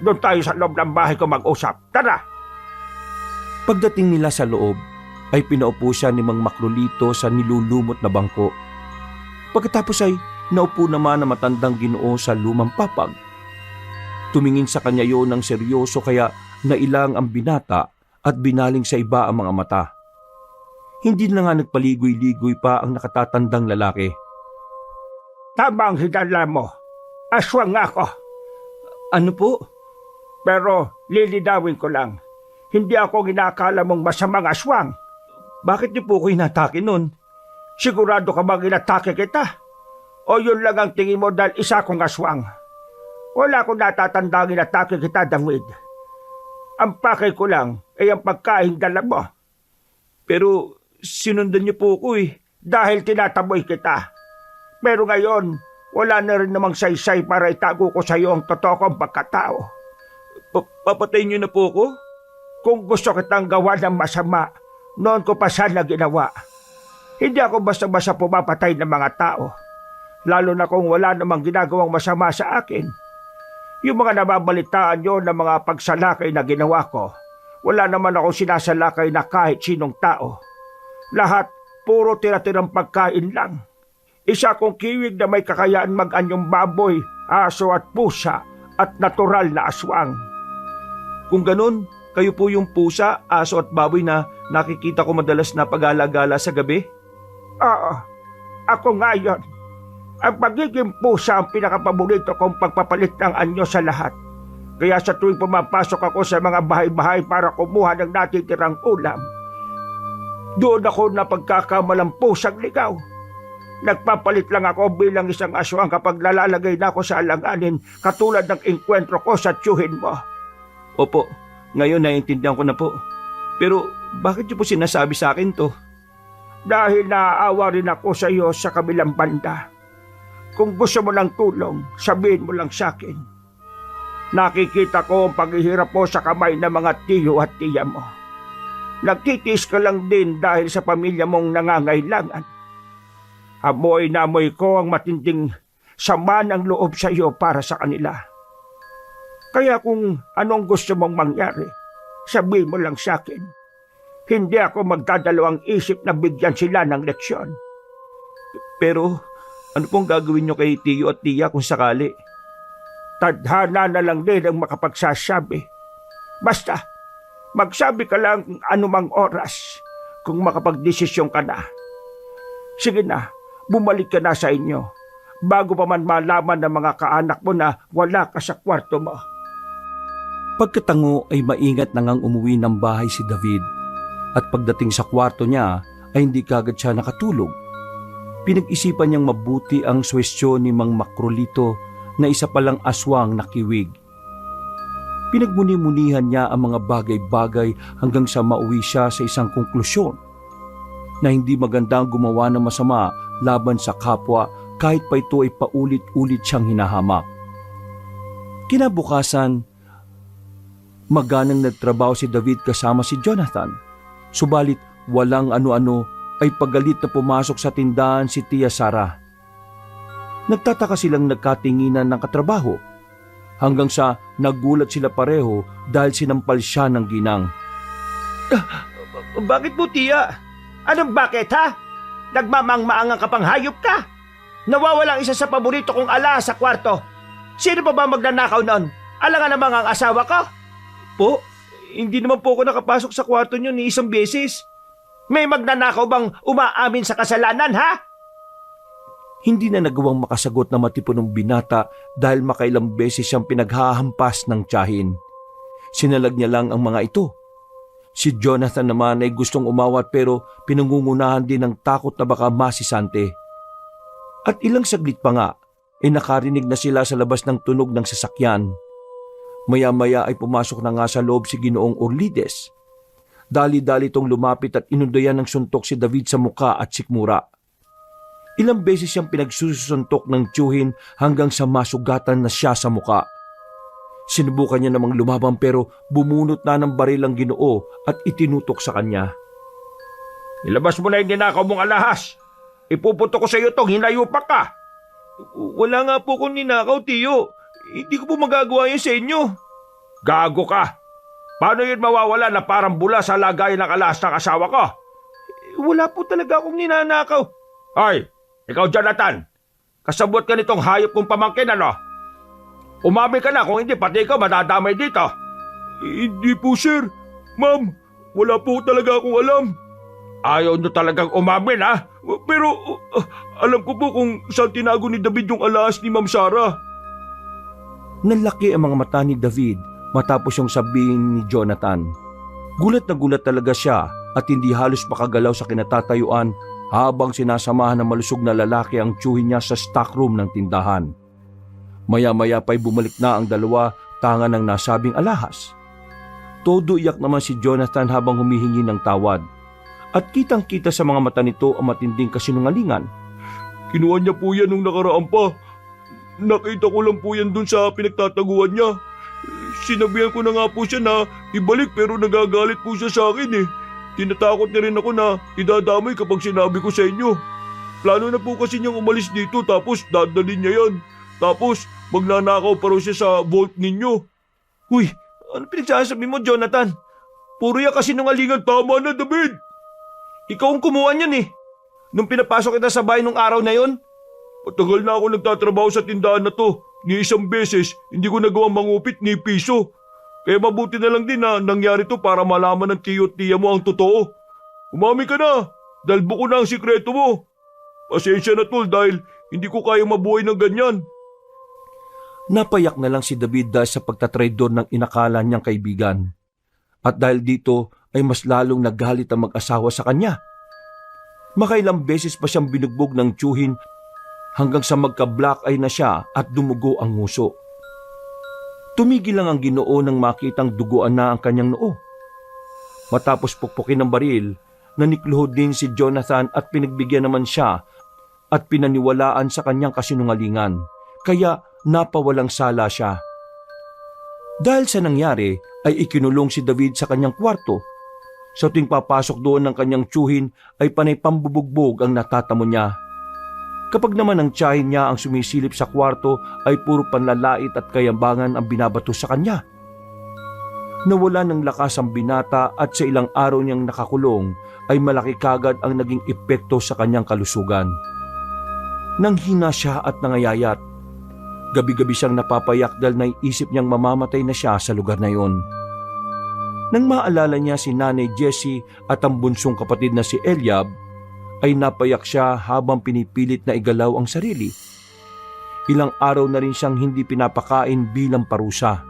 Doon tayo sa loob ng bahay ko mag-usap. Tara! Pagdating nila sa loob, ay pinaupo siya ni Mang Makrolito sa nilulumot na bangko. Pagkatapos ay naupo naman na matandang Ginoo sa lumang papag. Tumingin sa kanya yon ng seryoso kaya nailang ang binata at binaling sa iba ang mga mata. Hindi na nga nagpaligoy-ligoy pa ang nakatatandang lalaki. Tama ang hinala mo. Aswang ako. Ano po? Pero lilidawin ko lang. Hindi ako ginakala mong masamang aswang. Bakit niyo po ko inatake nun? Sigurado ka bang inatake kita? O yun lang ang tingin mo dahil isa kong aswang? Wala akong natatandang inatake kita, David. Ang pakay ko lang ay ang pagkain dala mo. Pero sinundan niyo po ko Dahil tinataboy kita. Pero ngayon, wala na rin namang saysay para itago ko sa iyo ang totoo kong pagkatao. Papatayin niyo na po ko? Kung gusto kitang gawa ng masama, noon ko pa sana ginawa. Hindi ako basta-basta pumapatay ng mga tao. Lalo na kung wala namang ginagawang masama sa akin. Yung mga nababalitaan nyo ng mga pagsalakay na ginawa ko, wala naman akong sinasalakay na kahit sinong tao. Lahat, puro tira-tirang pagkain lang. Isa kong kiwig na may kakayaan mag-anyong baboy, aso at pusa, at natural na aswang. Kung ganun, kayo po yung pusa, aso at baboy na nakikita ko madalas na pag-alagala sa gabi? Oo, ako nga yun. Ang pagiging pusa ang pinakapaborito kong pagpapalit ng anyo sa lahat. Kaya sa tuwing pumapasok ako sa mga bahay-bahay para kumuha ng natitirang ulam, doon ako na pagkakamalang pusang ligaw. Nagpapalit lang ako bilang isang aswang kapag nalalagay na ako sa alanganin katulad ng inkwentro ko sa tiyuhin mo. Opo, ngayon naiintindihan ko na po. Pero bakit niyo po sinasabi sa akin to? Dahil naaawa rin ako sa iyo sa kabilang banda. Kung gusto mo ng tulong, sabihin mo lang sa akin. Nakikita ko ang paghihirap mo sa kamay ng mga tiyo at tiya mo. Nagtitiis ka lang din dahil sa pamilya mong nangangailangan. Amoy na amoy ko ang matinding sama ng loob sa iyo para sa kanila. Kaya kung anong gusto mong mangyari, sabihin mo lang sa akin. Hindi ako magdadalawang isip na bigyan sila ng leksyon. Pero ano pong gagawin nyo kay tiyo at tiya kung sakali? tadhana na lang din ang makapagsasabi. Basta, magsabi ka lang kung anumang oras kung makapagdesisyon ka na. Sige na, bumalik ka na sa inyo bago pa man malaman ng mga kaanak mo na wala ka sa kwarto mo. Pagkatango ay maingat na ngang umuwi ng bahay si David at pagdating sa kwarto niya ay hindi kagad siya nakatulog. Pinag-isipan niyang mabuti ang suwestyon ni Mang Makrolito na isa palang aswang na kiwig. Pinagmuni-munihan niya ang mga bagay-bagay hanggang sa mauwi siya sa isang konklusyon na hindi magandang gumawa ng masama laban sa kapwa kahit pa ito ay paulit-ulit siyang hinahamak. Kinabukasan, maganang nagtrabaho si David kasama si Jonathan, subalit walang ano-ano ay pagalit na pumasok sa tindahan si Tia Sara. Nagtataka silang nagkatinginan ng katrabaho hanggang sa nagulat sila pareho dahil sinampal siya ng ginang. Bakit po, Tia? Anong bakit, ha? Nagmamang-maangang kapanghayop ka? Nawawalang isa sa paborito kong ala sa kwarto. Sino pa ba magnanakaw noon? Alangan namang ang asawa ko? Po, hindi naman po ako nakapasok sa kwarto niyo ni isang beses. May magnanakaw bang umaamin sa kasalanan, ha? Hindi na nagawang makasagot na matipunong binata dahil makailang beses siyang pinaghahampas ng tiyahin. Sinalag niya lang ang mga ito. Si Jonathan naman ay gustong umawat pero pinangungunahan din ng takot na baka masisante. At ilang saglit pa nga, nakarinig na sila sa labas ng tunog ng sasakyan. Maya-maya ay pumasok na nga sa loob si Ginoong Orlides. Dali-dali itong lumapit at inundayan ng suntok si David sa muka at sikmura. Ilang beses siyang pinagsusuntok ng tiyuhin hanggang sa masugatan na siya sa muka. Sinubukan niya namang lumabang pero bumunot na ng baril ang Ginoo at itinutok sa kanya. Ilabas mo na yung ninakaw mong alahas. Ipupunto ko sa iyo itong hinayupak ka. Wala nga po akong ninakaw, Tiyo. Hindi ko po magagawa yun sa inyo. Gago ka. Paano yun mawawala na parang bula sa lagayan ng alahas ng asawa ko? Wala po talaga akong ninanakaw. Ay, ikaw Jonathan. Kasabot ka nitong hayop kong pamangkin, ano? Umami ka na, kung hindi pati ikaw madadamay dito. Hindi po, sir. Ma'am, wala po talaga akong alam. Ayaw nyo talagang umamin, ha? Pero alam ko po kung saan tinago ni David yung alahas ni Ma'am Sara. Nalaki ang mga mata ni David matapos yung sabihin ni Jonathan. Gulat na gulat talaga siya at hindi halos makagalaw sa kinatatayuan habang sinasamahan ng malusog na lalaki ang tiyuhin niya sa stockroom ng tindahan. Maya-maya pa'y bumalik na ang dalawa tanga ng nasabing alahas. Todo iyak naman si Jonathan habang humihingi ng tawad. At kitang-kita sa mga mata nito ang matinding kasinungalingan. Kinuha niya po yan nung nakaraan pa. Nakita ko lang po yan dun sa pinagtataguan niya. Sinabihan ko na nga po siya na ibalik pero nagagalit po siya sa akin eh. Tinatakot niya rin ako na idadamay kapag sinabi ko sa inyo. Plano na po kasi niyang umalis dito tapos dadalhin niya yan. Tapos magnanakaw pa raw siya sa vault ninyo. Uy, ano pinagsasabi mo, Jonathan? Puro yan kasinungalingan. Tama na, David! Ikaw ang kumuha niyan eh. Nung pinapasok kita sa bahay nung araw na yon. Matagal na ako nagtatrabaho sa tindahan na to. Ni isang beses, hindi ko nagawang mangupit ni piso. Kaya mabuti na lang din na nangyari to para malaman ng tiyo at tiya mo ang totoo. Umami ka na, dahil buko na ang sikreto mo. Pasensya na tol dahil hindi ko kayang mabuhay ng ganyan. Napayak na lang si David dahil sa pagtatraidor ng inakala niyang kaibigan. At dahil dito ay mas lalong naggalit ang mag-asawa sa kanya. Makailang beses pa siyang binugbog ng tiyuhin hanggang sa magka-black eye na siya at dumugo ang nguso. Tumigil lang ang Ginoo nang makitang duguan na ang kanyang noo. Matapos pukpukin ng baril, nanikluhod din si Jonathan at pinagbigyan naman siya at pinaniwalaan sa kanyang kasinungalingan, kaya napawalang sala siya. Dahil sa nangyari ay ikinulong si David sa kanyang kwarto. Sa tuwing papasok doon ng kanyang tiyuhin ay panay pambubugbog ang natatamo niya. Kapag naman ang tiyahin niya ang sumisilip sa kwarto ay puro panlalait at kayambangan ang binabato sa kanya. Nawala ng lakas ang binata at sa ilang araw niyang nakakulong ay malaki kagad ang naging epekto sa kanyang kalusugan. Nanghina siya at nangayayat. Gabi-gabi siyang napapayak dahil naisip niyang mamamatay na siya sa lugar na iyon. Nang maalala niya si Nanay Jessie at ang bunsong kapatid na si Eliab, ay napayak siya habang pinipilit na igalaw ang sarili. Ilang araw na rin siyang hindi pinapakain bilang parusa.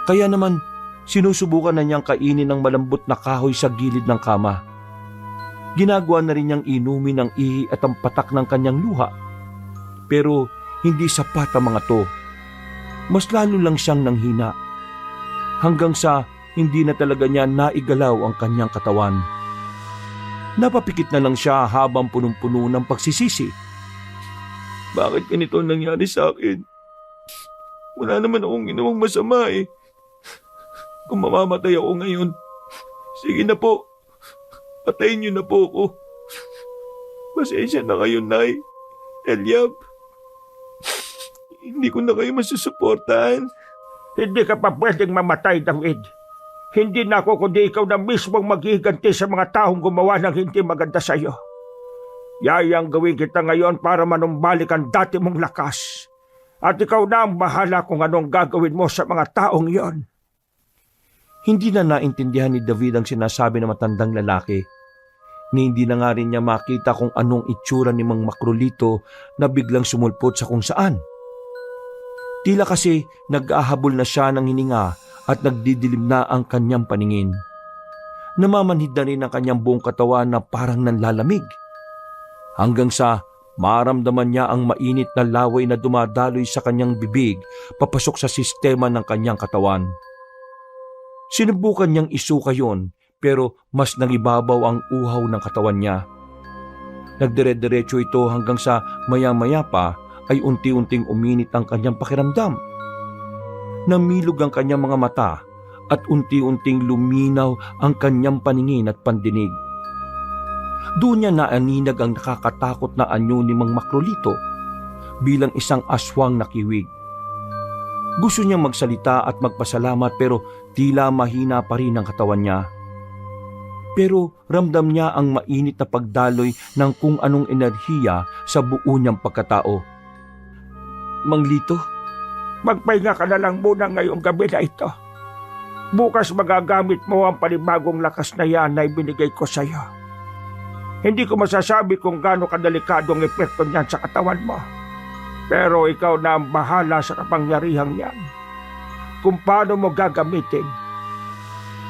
Kaya naman, sinusubukan na niyang kainin ng malambot na kahoy sa gilid ng kama. Ginagawa na rin niyang inumin ang ihi at ang patak ng kanyang luha. Pero hindi sapat ang mga to. Mas lalo lang siyang nanghina. Hanggang sa hindi na talaga niya naigalaw ang kanyang katawan. Napapikit na lang siya habang punong-puno ng pagsisisi. Bakit ganito ang nangyari sa akin? Wala naman akong ginawang masama eh. Kung mamamatay ako ngayon, sige na po. Patayin niyo na po ako. Pasensya na kayo, Nay. Eliab. Hindi ko na kayo masusuportahan. Hindi ka pa pwedeng mamatay, David. Hindi na ako kundi ikaw na mismong maghihiganti sa mga taong gumawa ng hindi maganda sa iyo. Yayang gawin kita ngayon para manumbalik ang dati mong lakas. At ikaw na ang bahala kung anong gagawin mo sa mga taong iyon. Hindi na naintindihan ni David ang sinasabi ng matandang lalaki. Ni hindi na nga rin niya makita kung anong itsura ni Mang Makrolito na biglang sumulpot sa kung saan. Tila kasi nag-ahabol na siya ng hininga at nagdidilim na ang kanyang paningin. Namamanhid na rin ang kanyang buong katawan na parang nanlalamig. Hanggang sa maramdaman niya ang mainit na laway na dumadaloy sa kanyang bibig papasok sa sistema ng kanyang katawan. Sinubukan niyang isuka yon pero mas nangibabaw ang uhaw ng katawan niya. Nagdire-diretso ito hanggang sa maya-maya pa ay unti-unting uminit ang kanyang pakiramdam. Namilog ang kanyang mga mata at unti-unting luminaw ang kanyang paningin at pandinig. Doon niya naaninag ang nakakatakot na anyo ni Mang Makrolito bilang isang aswang nakiwig. Gusto niyang magsalita at magpasalamat pero tila mahina pa rin ang katawan niya. Pero ramdam niya ang mainit na pagdaloy ng kung anong enerhiya sa buo niyang pagkatao. Mang Lito, Magpahinga ka na lang muna ngayong gabi na ito. Bukas magagamit mo ang panibagong lakas na yan na ibinigay ko sa iyo. Hindi ko masasabi kung gaano kadelikado ang epekto niyan sa katawan mo. Pero ikaw na ang bahala sa kapangyarihang niyan. Kung paano mo gagamitin.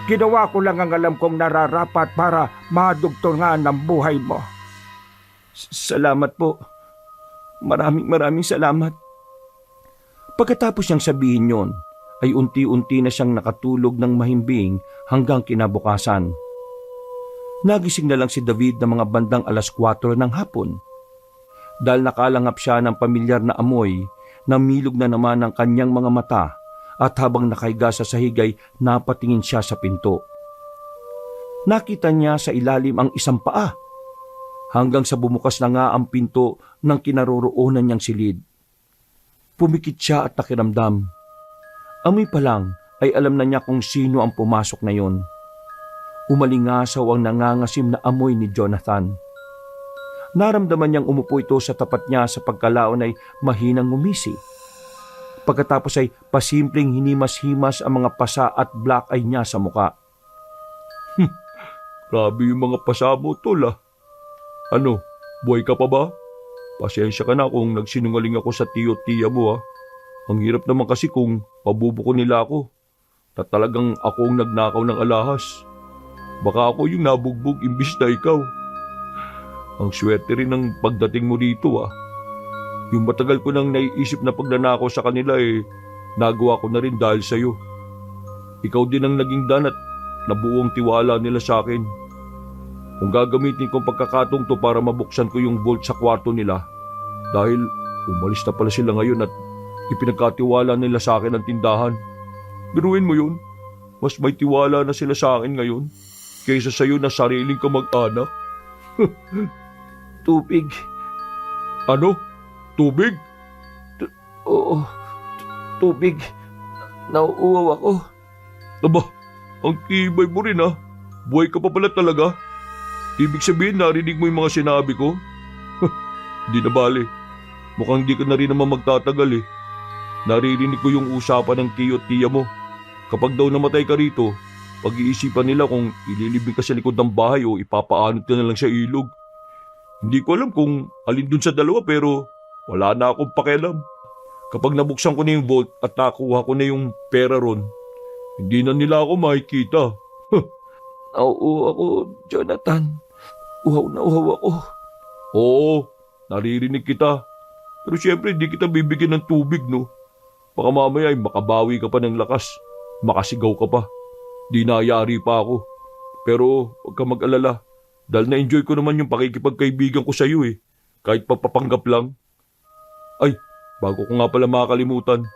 Ginawa ko lang ang alam kong nararapat para madugtungan ang buhay mo. Salamat po. Maraming salamat. Pagkatapos niyang sabihin yon, ay unti-unti na siyang nakatulog ng mahimbing hanggang kinabukasan. Nagising na lang si David ng mga bandang 4:00 ng hapon. Dahil nakalangap siya ng pamilyar na amoy, namilog na naman ang kanyang mga mata at habang nakahiga sa sahig ay napatingin siya sa pinto. Nakita niya sa ilalim ang isang paa hanggang sa bumukas na nga ang pinto ng kinaroroonan niyang silid. Pumikit siya at nakiramdam. Amoy pa lang ay alam na niya kung sino ang pumasok na yon. Umalingasaw ang nangangasim na amoy ni Jonathan. Naramdaman niyang umupo ito sa tapat niya sa pagkalaon ay mahinang ngumisi. Pagkatapos ay pasimpleng hinimas-himas ang mga pasa at black eye niya sa muka. Grabe yung mga pasa mo, tol ah. Ano, buhay ka pa ba? Pasensya ka na kung nagsinungaling ako sa tiyo-tiya mo ah. Ang hirap naman kasi kung pabubuko nila ako. Talagang ako ang nagnakaw ng alahas. Baka ako yung nabugbog imbis na ikaw. Ang swerte rin ng pagdating mo dito ah. Yung matagal ko nang naiisip na pagnanakaw sa kanila nagawa ko na rin dahil sa'yo. Ikaw din ang naging dan at nabuong tiwala nila sa akin. Kung gagamitin kong pagkakataong to para mabuksan ko yung vault sa kwarto nila dahil umalis na pala sila ngayon at ipinagkatiwala nila sa akin ang tindahan. Biruin mo yun, mas may tiwala na sila sa akin ngayon kaysa sa'yo na sariling ka mag-anak. Tubig. Ano? Tubig? Oo, tubig. Nauuwaw ako. Aba, ang tibay mo rin ah. Buhay ka pa pala talaga. Ibig sabihin narinig mo yung mga sinabi ko? Hindi na bale. Mukhang di ka na rin naman magtatagal eh. naririnig ko yung usapan ng tiyo at tiya mo. Kapag daw namatay ka rito, pag-iisipan nila kung ililibing ka sa likod ng bahay o ipapaanod ka na lang sa ilog. Hindi ko alam kung alin dun sa dalawa pero wala na akong pakialam. Kapag nabuksan ko na yung vault at nakuha ko na yung pera ron, hindi na nila ako makikita. Nauuhaw ako, Jonathan. Uhaw na uhaw ako. Oo, naririnig kita. Pero siyempre hindi kita bibigyan ng tubig, no? Baka mamaya ay makabawi ka pa ng lakas. Makasigaw ka pa. Di nayari pa ako. Pero huwag ka mag-alala. Dahil na-enjoy ko naman yung pakikipagkaibigan ko sa iyo eh. Kahit papapanggap lang. Ay, bago ko nga pala makakalimutan.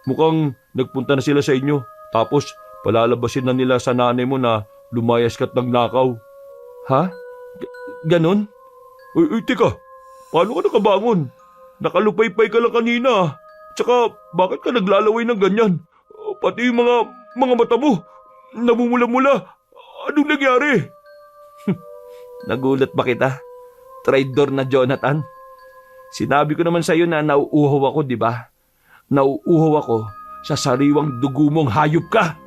Mukhang nagpunta na sila sa inyo. Tapos palalabasin na nila sa nanay mo na lumayas ka't nagnakaw. Ha? Ganon? Uy, teka. Paano ka nakabangon? Nakalupay-pay ka lang kanina. Tsaka, bakit ka naglalaway ng ganyan? Pati yung mga mata mo, namumula-mula. Anong nangyari? Nagulat ba kita? Traidor na Jonathan. Sinabi ko naman sa iyo na nauuhaw ako, di ba? Nauuhaw ako sa sariwang dugo mong hayop ka.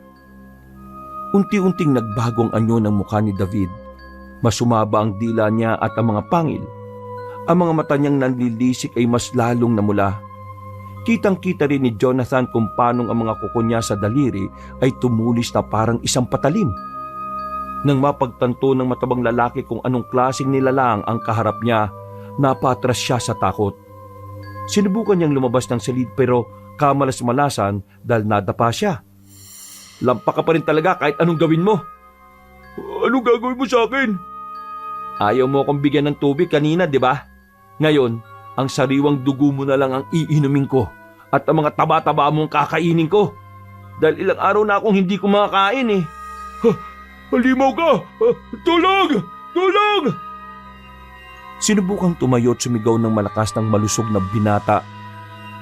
Unti-unting nagbago ang anyo ng mukha ni David. Masumaba ang dila niya at ang mga pangil. Ang mga mata niyang nanlilisik ay mas lalong namula. Kitang-kita rin ni Jonathan kung paanong ang mga kuko niya sa daliri ay tumulis na parang isang patalim. Nang mapagtanto ng matabang lalaki kung anong klaseng nilalang ang kaharap niya, napatras siya sa takot. Sinubukan niyang lumabas ng silid pero kamalas-malasan dahil nadapa siya. Lampa ka pa rin talaga kahit anong gawin mo. Anong gagawin mo sa akin? Ayaw mo akong bigyan ng tubig kanina, di ba? Ngayon, ang sariwang dugo mo na lang ang iinumin ko at ang mga taba-taba mo ang kakainin ko. Dahil ilang araw na akong hindi ko makakain eh. Halimaw ka! Tulong! Tulong! Sinubukang tumayo at sumigaw ng malakas ng malusog na binata.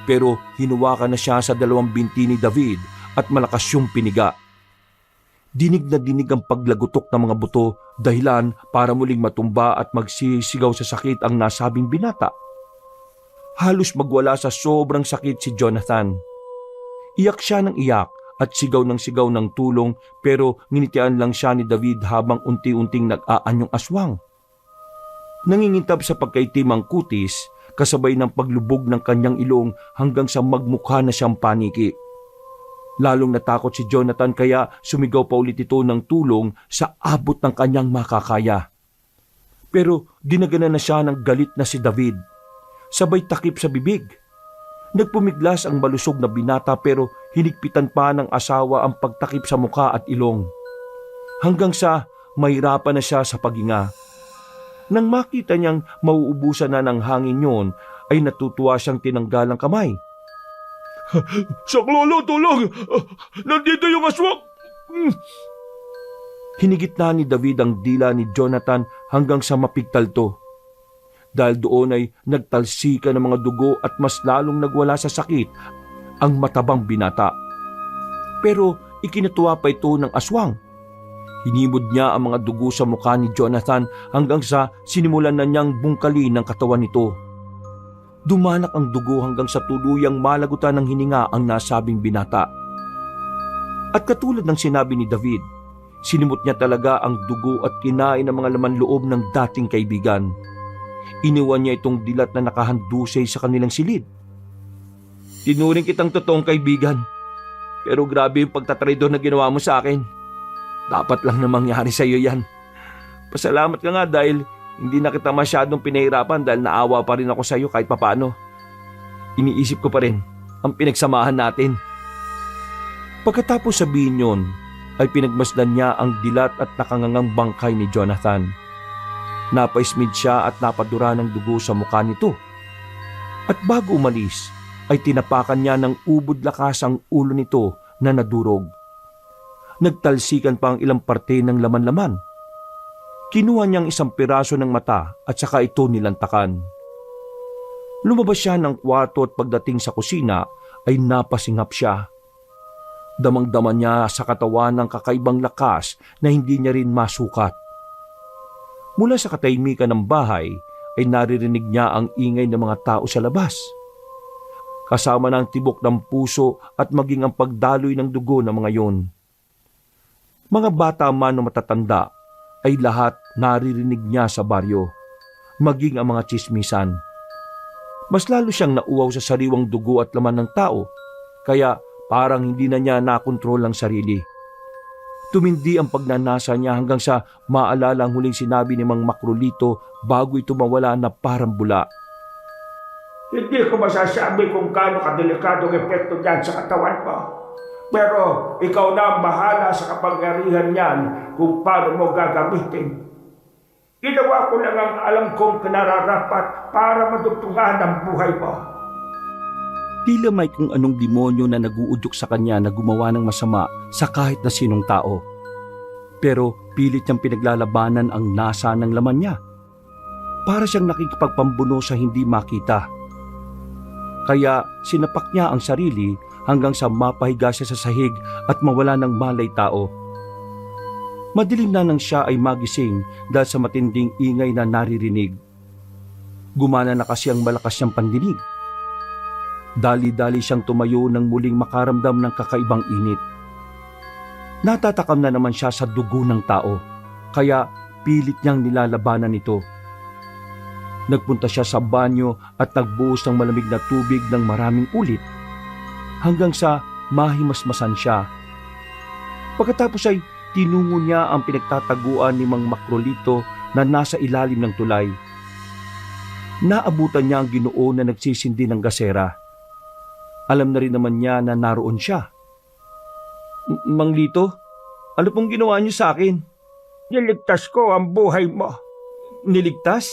Pero hinuwakan na siya sa dalawang binti ni David at malakas yung piniga. Dinig na dinig ang paglagutok ng mga buto, dahilan para muling matumba at magsisigaw sa sakit ang nasabing binata. Halos magwala sa sobrang sakit si Jonathan. Iyak siya ng iyak at sigaw ng tulong pero nginitian lang siya ni David habang unti-unting nag-aanyong aswang. Nangingintab sa pagkaitim ang kutis kasabay ng paglubog ng kanyang ilong hanggang sa magmukha na siyang paniki. Lalong natakot si Jonathan kaya sumigaw pa ulit ito ng tulong sa abot ng kanyang makakaya. Pero dinagana na siya ng galit na si David. Sabay takip sa bibig. Nagpumiglas ang malusog na binata pero hinigpitan pa ng asawa ang pagtakip sa mukha at ilong. Hanggang sa mahirapan na siya sa paghinga. Nang makita niyang mauubusan na ng hangin yon, ay natutuwa siyang tinanggal ang kamay. Saklolo, tulong! Nandito yung aswang! Hinigit na ni David ang dila ni Jonathan hanggang sa mapigtalto. Dahil doon ay nagtalsika ng mga dugo at mas lalong nagwala sa sakit ang matabang binata. Pero ikinatuwa pa ito ng aswang. Hinimod niya ang mga dugo sa mukha ni Jonathan hanggang sa sinimulan na niyang bungkalin ang katawan nito. Dumanak ang dugo hanggang sa tuluyang malagutan ng hininga ang nasabing binata. At katulad ng sinabi ni David, sinimot niya talaga ang dugo at kinain ang mga laman loob ng dating kaibigan. Iniwan niya itong dilat na nakahandusay sa kanilang silid. Tinuring kitang totoong kaibigan, pero grabe yung pagtatraidor na ginawa mo sa akin. Dapat lang na mangyari sa iyo yan. Pasalamat ka nga dahil hindi na kita masyadong pinahirapan dahil naawa pa rin ako sa iyo kahit papano. Iniisip ko pa rin ang pinagsamahan natin. Pagkatapos sabihin yon, ay pinagmasdan niya ang dilat at nakangangang bangkay ni Jonathan. Napaismid siya at napadura ng dugo sa mukha nito. At bago umalis, ay tinapakan niya ng ubod lakas ang ulo nito na nadurog. Nagtalsikan pa ang ilang parte ng laman-laman. Kinuha niyang isang piraso ng mata at saka ito nilantakan. Lumabas siya ng kwarto at pagdating sa kusina ay napasingap siya. Damang-dama niya sa katawan ng kakaibang lakas na hindi niya rin masukat. Mula sa katahimikan ng bahay ay naririnig niya ang ingay ng mga tao sa labas. kasama ng tibok ng puso at maging ang pagdaloy ng dugo ng mga yon. Mga bata man o matatanda ay lahat naririnig niya sa baryo, maging ang mga tsismisan. Mas lalo siyang nauwaw sa sariwang dugo at laman ng tao, kaya parang hindi na niya nakontrol ang sarili. Tumindi ang pagnanasa niya hanggang sa maalala ang huling sinabi ni Mang Makrolito bago ito mawala na parang bula. Hindi ko masasabi kung gaano kadelikadong epekto niyan sa katawan mo. Pero ikaw na ang bahala sa kapangyarihan niyan kung paano mo gagamitin. Ginawa ko lang ang alam kong kinararapat para madugtungan ang buhay mo. Tila may kung anong demonyo na naguudyok sa kanya na gumawa ng masama sa kahit na sinong tao. Pero pilit niyang pinaglalabanan ang nasa ng laman niya. Para siyang nakikipagpambuno sa hindi makita. Kaya sinapak niya ang sarili hanggang sa mapahiga siya sa sahig at mawala ng malay tao. Madilim na nang siya ay magising dahil sa matinding ingay na naririnig. Gumana na kasi ang malakas niyang pandinig. Dali-dali siyang tumayo nang muling makaramdam ng kakaibang init. Natatakam na naman siya sa dugo ng tao, kaya pilit niyang nilalabanan ito. Nagpunta siya sa banyo at nagbuhos ng malamig na tubig ng maraming ulit, hanggang sa mahimasmasan siya. Pagkatapos ay tinungo niya ang pinagtataguan ni Mang Makrolito na nasa ilalim ng tulay. Naabutan niya ang Ginoo na nagsisindi ng gasera. Alam na rin naman niya na naroon siya. Mang Lito, ano pong ginawa niyo sa akin? Niligtas ko ang buhay mo. Niligtas?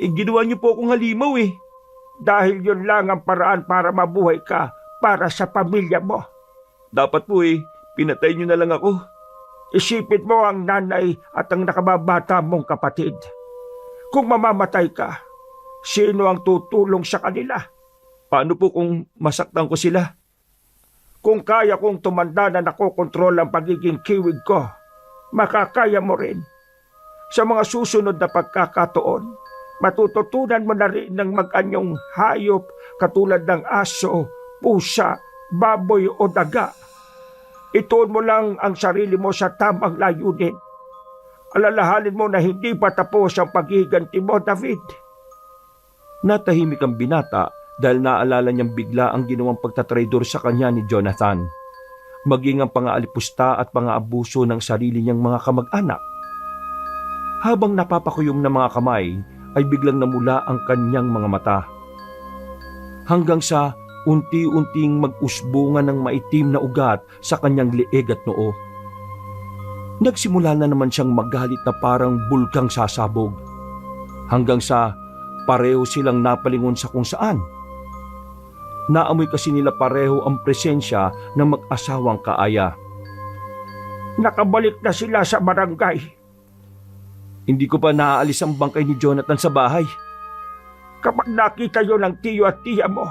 Ginawa niyo po akong halimaw eh. Dahil yun lang ang paraan para mabuhay ka para sa pamilya mo. Dapat po pinatay niyo na lang ako. Isipin mo ang nanay at ang nakababata mong kapatid. Kung mamamatay ka, sino ang tutulong sa kanila? Paano po kung masaktan ko sila? Kung kaya kong tumanda na nakokontrol ang pagiging kiwig ko, makakaya mo rin. Sa mga susunod na pagkakataon, matututunan mo na rin ng mag-anyong hayop katulad ng aso, pusa, baboy o daga. Ituon mo lang ang sarili mo sa tamang layunin. Alalahanin mo na hindi pa tapos ang paghiganti mo, David. Natahimik ang binata dahil naalala niyang bigla ang ginawang pagtatraidor sa kanya ni Jonathan, maging ang pangaalipusta at pangaabuso ng sarili niyang mga kamag-anak. Habang napapakuyom na mga kamay, ay biglang namula ang kanyang mga mata. Hanggang sa unti-unting mag-usbungan ng maitim na ugat sa kanyang leeg at noo. Nagsimula na naman siyang magalit na parang bulkang sasabog. Hanggang sa pareho silang napalingon sa kung saan. Naamoy kasi nila pareho ang presensya ng mag-asawang kaaya. Nakabalik na sila sa barangay. Hindi ko pa naaalis ang bangkay ni Jonathan sa bahay. Kapag nakita yun ng tiyo at tiya mo,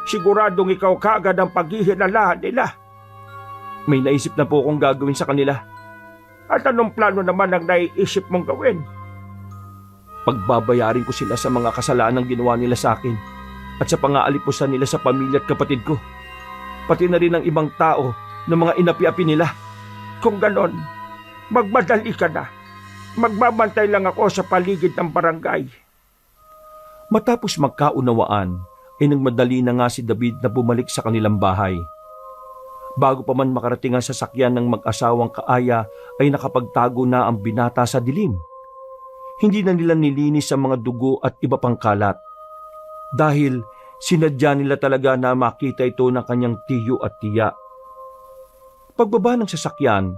siguradong ikaw kaagad ang paghihinalaan nila. May naisip na po akong gagawin sa kanila. At anong plano naman ang naiisip mong gawin? Pagbabayarin ko sila sa mga kasalanang ginawa nila sa akin at sa pangaalipusan nila sa pamilya at kapatid ko. Pati na rin ang ibang tao ng mga inapi-api nila. Kung ganon, magmadali ka na. Magbabantay lang ako sa paligid ng barangay. Matapos magkaunawaan, ay nagmadali na nga si David na bumalik sa kanilang bahay. Bago pa man makarating ang sasakyan ng mag-asawang kaaya, ay nakapagtago na ang binata sa dilim. Hindi na nila nilinis ang mga dugo at iba pang kalat. Dahil sinadya nila talaga na makita ito ng kanyang tiyo at tiya. Pagbaba ng sasakyan,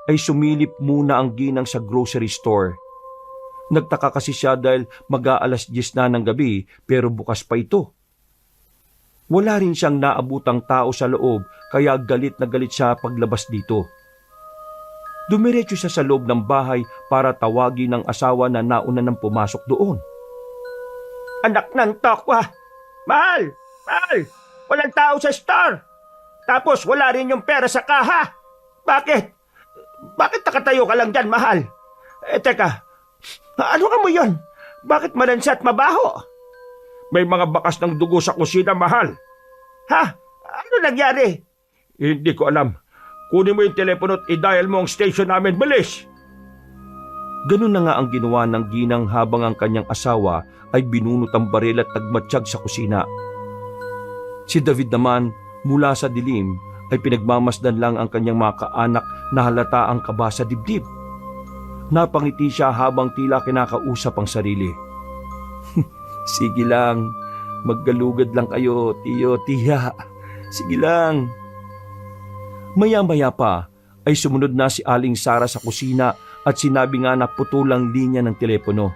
ay sumilip muna ang ginang sa grocery store. Nagtaka kasi siya dahil mag-aalas 10 na ng gabi pero bukas pa ito. Wala rin siyang naabutang tao sa loob kaya galit na galit siya paglabas dito. Dumiretso siya sa loob ng bahay para tawagin ang asawa na nauna nang pumasok doon. Anak ng tokwa! Mahal! Mahal! Walang tao sa store! Tapos wala rin yung pera sa kaha! Bakit? Bakit nakatayo ka lang dyan, mahal? Teka, ano ka mo yun? Bakit malansa at mabaho? May mga bakas ng dugo sa kusina, mahal. Ha? Ano nangyari? Hindi ko alam. Kunin mo yung telepono at i-dial mo ang station namin. Bilis! Ganun na nga ang ginawa ng ginang habang ang kanyang asawa ay binunot ang baril at nagmatsyag sa kusina. Si David naman, mula sa dilim, ay pinagmamasdan lang ang kanyang mga kaanak na halata ang kaba sa dibdib. Napangiti siya habang tila kinakausap ang sarili. Sige lang, maggalugad lang kayo, tiyo, tiya. Sige lang. Maya-maya pa ay sumunod na si Aling Sara sa kusina at sinabi nga na putulang linya ng telepono.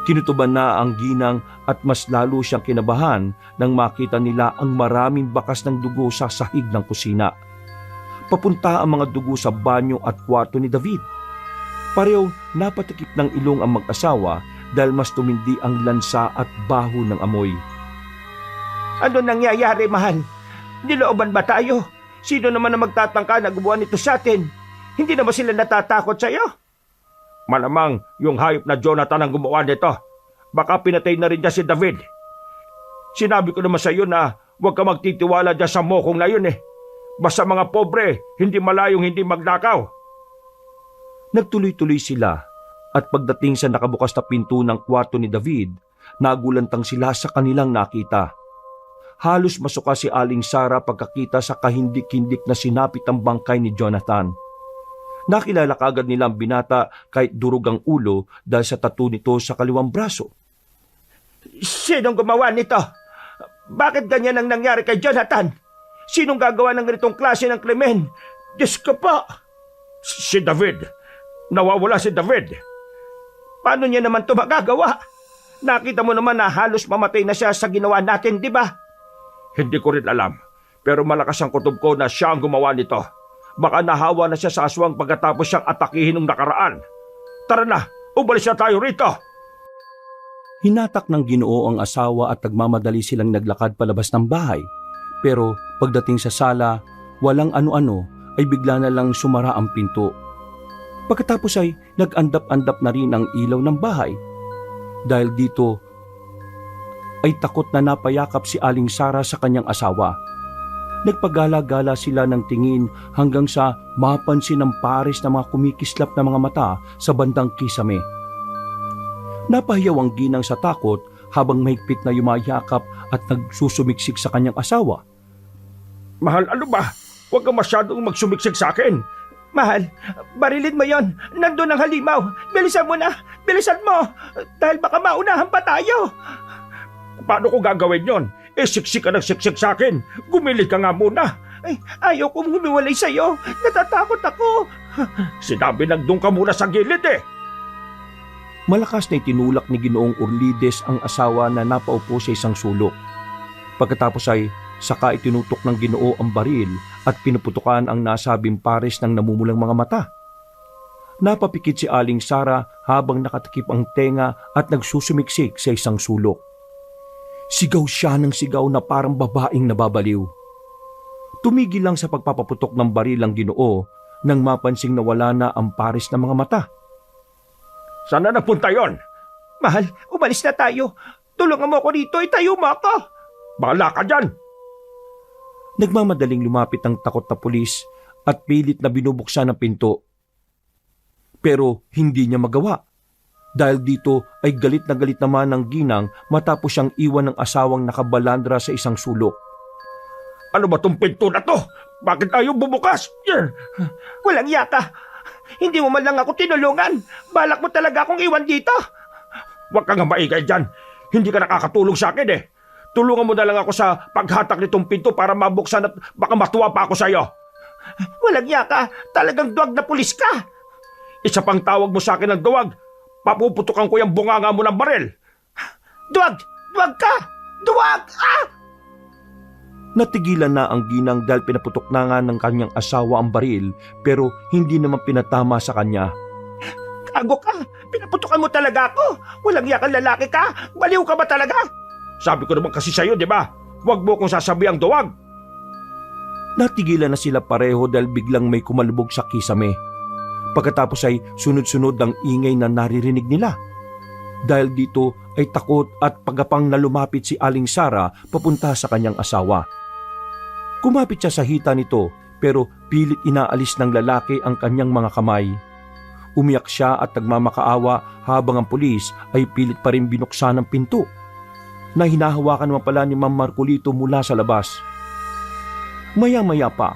Tinutuban na ang ginang at mas lalo siyang kinabahan nang makita nila ang maraming bakas ng dugo sa sahig ng kusina. Papunta ang mga dugo sa banyo at kwarto ni David. Parehong napatikip ng ilong ang mag-asawa dahil mas tumindi ang lansa at baho ng amoy. Ano nangyayari, mahal? Nilooban ba tayo? Sino naman ang magtatangka na gumawa nito sa atin? Hindi na ba sila natatakot sa'yo? Malamang yung hayop na Jonathan ang gumawa nito. Baka pinatay na rin niya si David. Sinabi ko naman sa iyo na huwag ka magtitiwala dyan sa mokong na yun eh. Basta mga pobre, hindi malayong hindi magnakaw. Nagtuloy-tuloy sila at pagdating sa nakabukas na pinto ng kwarto ni David, nagulantang sila sa kanilang nakita. Halos masuka si Aling Sara pagkakita sa kahindik-hindik na sinapit ang bangkay ni Jonathan. Nakilala kagad nila ang binata kahit durog ang ulo dahil sa tattoo nito sa kaliwang braso. Sinong gumawa nito? Bakit ganyan ang nangyari kay Jonathan? Sinong gagawa ng ganitong klase ng krimen? Diyos ko po! Si David. Nawawala si David. Paano niya naman ito magagawa? Nakita mo naman na halos mamatay na siya sa ginawa natin, di ba? Hindi ko rin alam. Pero malakas ang kutob ko na siya ang gumawa nito. Baka nahawa na siya sa aswang pagkatapos siyang atakihin ng nakaraan. Tara na, umalis na tayo rito. Hinatak ng Ginoo ang asawa at nagmamadali silang naglakad palabas ng bahay. Pero pagdating sa sala, walang ano-ano ay bigla na lang sumara ang pinto. Pagkatapos ay nag-andap-andap na rin ang ilaw ng bahay. Dahil dito ay takot na napayakap si Aling Sara sa kanyang asawa. Nagpagala-gala sila ng tingin hanggang sa mapansin ng pares na mga kumikislap na mga mata sa bandang kisame. Napahiyaw ang ginang sa takot habang mahigpit na yumayakap at nagsusumiksik sa kanyang asawa. Mahal, ano ba? Huwag ka masyadong magsumiksik sa akin. Mahal, barilin mo yon. Nandun ang halimaw. Bilisan mo na. Bilisan mo. Dahil baka maunahan pa tayo. Paano ko gagawin yon? Siksik ka ng siksik sa akin. Gumili ka nga muna. Ay, ayaw kong humiwalay sa'yo. Natatakot ako. Sinabi nagdun ka muna sa gilid eh. Malakas na itinulak ni Ginoong Urlides ang asawa na napaupo sa isang sulok. Pagkatapos ay saka itinutok ng Ginoo ang baril at pinuputukan ang nasabing pares ng namumulang mga mata. Napapikit si Aling Sara habang nakatakip ang tenga at nagsusumiksik sa isang sulok. Sigaw siya ng sigaw na parang babaeng nababaliw. Tumigil lang sa pagpapaputok ng baril ang Ginoo nang mapansing nawala na ang pares ng mga mata. Saan na napunta yon? Mahal, umalis na tayo. Tulungan mo ako dito. Itayo mo ako. Bahala ka dyan. Nagmamadaling lumapit ang takot na pulis at pilit na binubuksan ang pinto. Pero hindi niya magawa. Dahil dito ay galit na galit naman ng ginang matapos siyang iwan ng asawang nakabalandra sa isang sulok. Ano ba tong pinto na to? Bakit ayaw bumukas? Walang yaka. Hindi mo man lang ako tinulungan. Balak mo talaga akong iwan dito. Huwag ka nga maingay dyan. Hindi ka nakakatulong sa akin eh. Tulungan mo na lang ako sa paghatak nitong pinto para mabuksan at baka matuwa pa ako sa'yo. Walang yaka. Talagang duwag na pulis ka. Isa pang tawag mo sa akin ng duwag. Papuputukan ko yung bunganga mo ng baril. Duwag! Duwag ka! Duwag! Ah! Natigilan na ang ginang dahil pinaputok na nga ng kanyang asawa ang baril pero hindi naman pinatama sa kanya. Kago ka! Pinaputukan mo talaga ako! Walang yakang lalaki ka! Baliw ka ba talaga? Sabi ko naman kasi sa'yo, di ba? Huwag mo kong sasabiang duwag. Natigilan na sila pareho dahil biglang may kumalubog sa kisame. Pagkatapos ay sunod-sunod ang ingay na naririnig nila. Dahil dito ay takot at pagapang na lumapit si Aling Sara papunta sa kanyang asawa. Kumapit siya sa hita nito pero pilit inaalis ng lalaki ang kanyang mga kamay. Umiyak siya at nagmamakaawa habang ang pulis ay pilit pa rin binuksan ang pinto na hinahawakan naman pala ni Ma'am Marcolito mula sa labas. Maya-maya pa,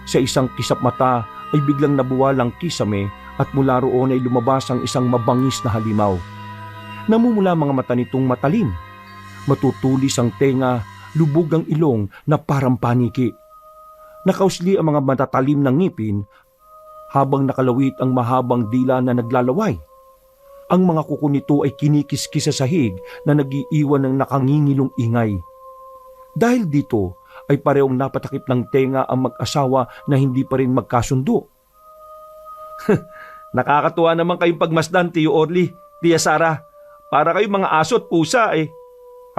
sa isang kisap mata ay biglang nabuwalang kisame at mula roon ay lumabas ang isang mabangis na halimaw. Namumula mga mata nitong matalim, matutulis ang tenga, lubog ang ilong na parang paniki. Nakausli ang mga matatalim ng ngipin habang nakalawit ang mahabang dila na naglalaway. Ang mga kuko nito ay kinikiskis sa sahig na nagiiwan ng nakangingilong ingay. Dahil dito ay parehong napatakip ng tenga ang mag-asawa na hindi pa rin magkasundo. Nakakatuwa naman kayong pagmasdan, Tiyo Orly, Tia Sara. Para kayong mga aso at pusa eh.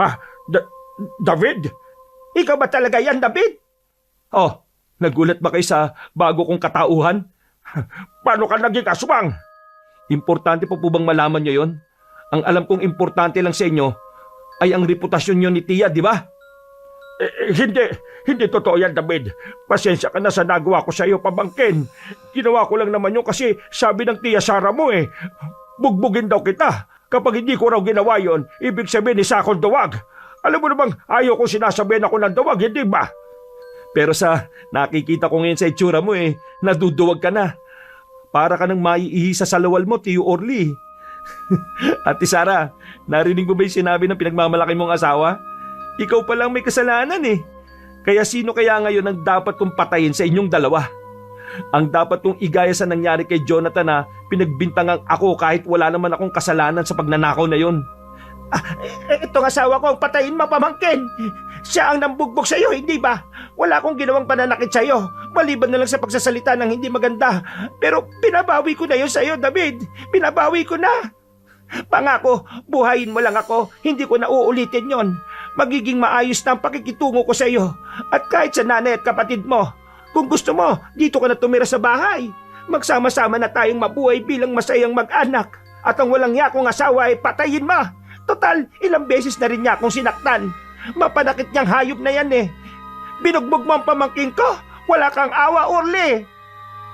Ha? David? Ikaw ba talaga yan, David? Oh, nagulat ba kayo sa bago kong katauhan? Paano ka naging aswang? Importante po bang malaman nyo yon? Ang alam kong importante lang sa inyo ay ang reputasyon nyo ni Tia, di ba? Hindi totoo yan, David. Pasensya ka na sa nagawa ko sa iyo, pamangkin. Ginawa ko lang naman yun kasi sabi ng Tia Sara mo bugbugin daw kita. Kapag hindi ko raw ginawa yon, ibig sabihin isa akong duwag. Alam mo namang ayaw ko sinasabihin ako ng duwag, hindi ba? Pero sa nakikita ko ngayon sa itsura mo naduduwag ka na. Para ka nang maiihi sa salawal mo, Tiyo Orly. Ate Sara, narinig mo ba yung sinabi ng pinagmamalaki mong asawa? Ikaw pa lang may kasalanan eh. Kaya sino kaya ngayon ang dapat kong patayin sa inyong dalawa? Ang dapat kong igaya sa nangyari kay Jonathan na pinagbintangang ako kahit wala naman akong kasalanan sa pagnanakaw na yon. Itong asawa ko ang patayin mo, pamangkin. Siya ang nambugbog sa iyo, hindi ba? Wala akong ginawang pananakit sa iyo, maliban na lang sa pagsasalita ng hindi maganda. Pero pinabawi ko na yun sa iyo, David. Pinabawi ko na. Pangako, buhayin mo lang ako. Hindi ko na uulitin yon. Magiging maayos na ang pakikitungo ko sa iyo. At kahit sa nanay at kapatid mo. Kung gusto mo, dito ka na tumira sa bahay. Magsama-sama na tayong mabuhay bilang masayang mag-anak. At ang walang yakong asawa ay patayin mo. Total, ilang beses na rin niya akong sinaktan. Mapanakit niyang hayop na yan eh. Binugbog mo ang pamangking ko. Wala kang awa, Orly.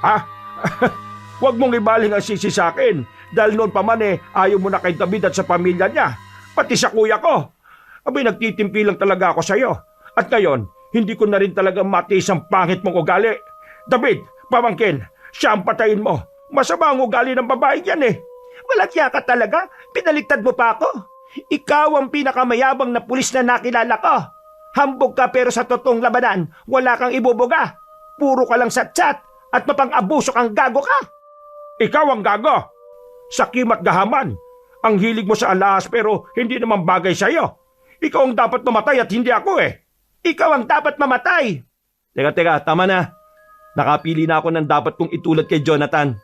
Ha? Huwag mong ibaling ang sisi sa akin. Dahil noon pa man ayaw mo na kay David at sa pamilya niya. Pati sa kuya ko. Abay, nagtitimpi lang talaga ako sa iyo. At ngayon, hindi ko na rin talaga matiis ang pangit mong ugali. David, pamangkin, siya ang patayin mo. Masama ang ugali ng babae yan eh. Malakya ka talaga. Pinaliktad mo pa ako. Ikaw ang pinakamayabang na pulis na nakilala ko. Hambog ka pero sa totoong labanan, wala kang ibubuga. Puro ka lang satchat at mapang-abuso kang gago ka. Ikaw ang gago. Sakim at gahaman. Ang hilig mo sa alahas pero hindi naman bagay sa iyo. Ikaw ang dapat mamatay at hindi ako eh. Ikaw ang dapat mamatay. Teka, tama na. Nakapili na ako ng dapat kong itulad kay Jonathan.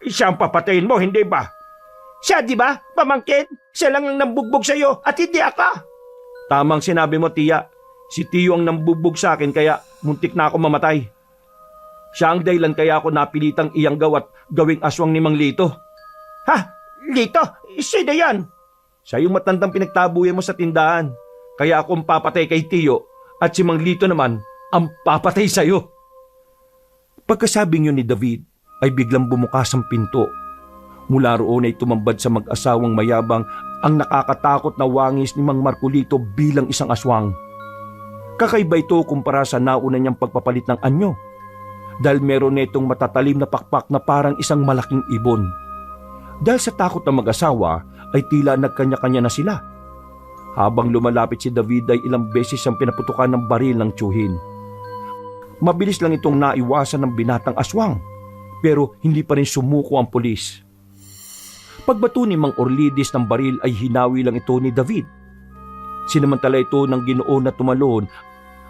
Siya ang papatayin mo, hindi ba? Siya, di ba? Pamangkin, siya lang ang nambugbog sa iyo at hindi ako. Tamang sinabi mo, Tia. Si Tiyo ang nambugbog sa akin kaya muntik na ako mamatay. Siya ang dahilan kaya ako napilitang iyanggaw at gawing aswang ni Mang Lito. Ha? Lito? Sino yan? Siya yung matandang pinagtabuyan mo sa tindahan. Kaya ako ang papatay kay Tiyo at si Mang Lito naman ang papatay sa'yo. Pagkasabing yun ni David ay biglang bumukas ang pinto. Mula roon ay tumambad sa mag-asawang mayabang ang nakakatakot na wangis ni Mang Marcolito bilang isang aswang. Kakaiba ito kumpara sa nauna niyang pagpapalit ng anyo. Dahil meron na itong matatalim na pakpak na parang isang malaking ibon. Dahil sa takot ng mag-asawa ay tila nagkanya-kanya na sila. Habang lumalapit si David ay ilang beses siyang pinaputukan ng baril ng tiyuhin. Mabilis lang itong naiwasan ng binatang aswang. Pero hindi pa rin sumuko ang pulis. Pagbato ni Mang Orlidis ng baril ay hinawi lang ito ni David. Sinamantala ito ng Ginoo na tumalon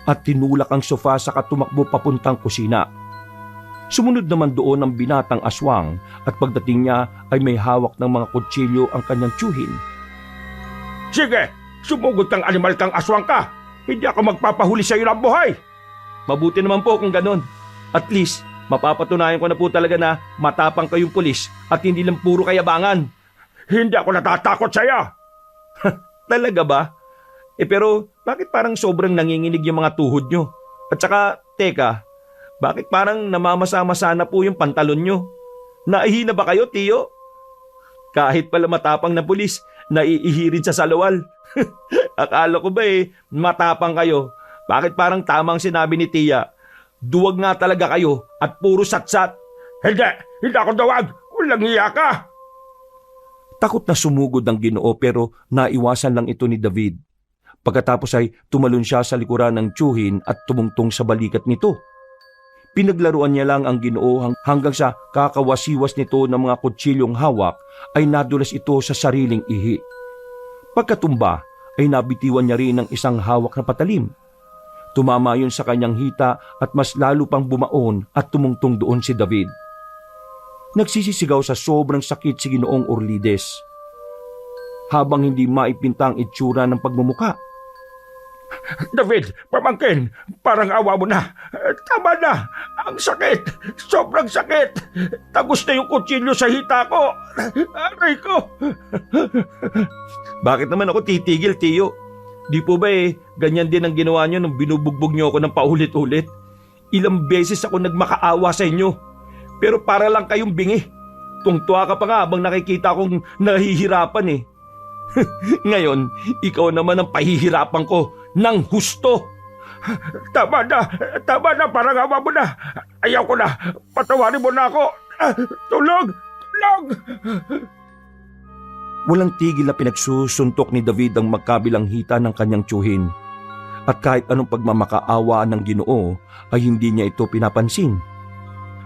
at tinulak ang sofa sa tumakbo papuntang kusina. Sumunod naman doon ang binatang aswang at pagdating niya ay may hawak ng mga kutsilyo ang kanyang tiyuhin. Sige, sumugod kang animal kang aswang ka. Hindi ako magpapahuli sa iyo ng buhay. Mabuti naman po kung ganon. At least, mapapatunayan ko na po talaga na matapang kayong pulis at hindi lang puro kayabangan. Hindi ako natatakot sa'yo. Talaga ba? Pero bakit parang sobrang nanginginig yung mga tuhod nyo? At saka, teka, bakit parang namamasa-masa na po yung pantalon nyo? Naihina ba kayo, Tiyo? Kahit pala matapang na pulis, naiihirin sa salawal. Akala ko ba matapang kayo? Bakit parang tamang sinabi ni Tia? Duwag nga talaga kayo at puro satsat. Hindi ako dawag. Walang iya ka. Takot na sumugod ang Ginoo pero naiwasan lang ito ni David. Pagkatapos ay tumalon siya sa likuran ng tiyuhin at tumungtong sa balikat nito. Pinaglaruan niya lang ang Ginoo hanggang sa kakawasiwas nito ng mga kutsilyong hawak ay nadulas ito sa sariling ihi. Pagkatumba ay nabitiwan niya rin ng isang hawak na patalim. Tumama yun sa kanyang hita at mas lalo pang bumaon at tumungtong doon si David. Nagsisisigaw sa sobrang sakit si Ginoong Urlides habang hindi maipinta ang itsura ng pagmumuka. David, pamangkin, parang awa mo na. Tama na. Ang sakit. Sobrang sakit. Tagos na yung kutsilyo sa hita ko. Aray ko. Bakit naman ako titigil, Tiyo? Di po ba ganyan din ang ginawa niyo nung binubugbog niyo ako ng paulit-ulit? Ilang beses ako nagmakaawa sa inyo. Pero para lang kayong bingi. Tungtuwa ka pa nga habang nakikita kong nahihirapan Ngayon, ikaw naman ang pahihirapan ko ng husto. Tama na. Parang awa mo na. Ayaw ko na. Patawarin mo na ako. Tulog. Walang tigil na pinagsusuntok ni David ang magkabilang hita ng kanyang tiyuhin. At kahit anong pagmamakaawa ng Ginoo ay hindi niya ito pinapansin.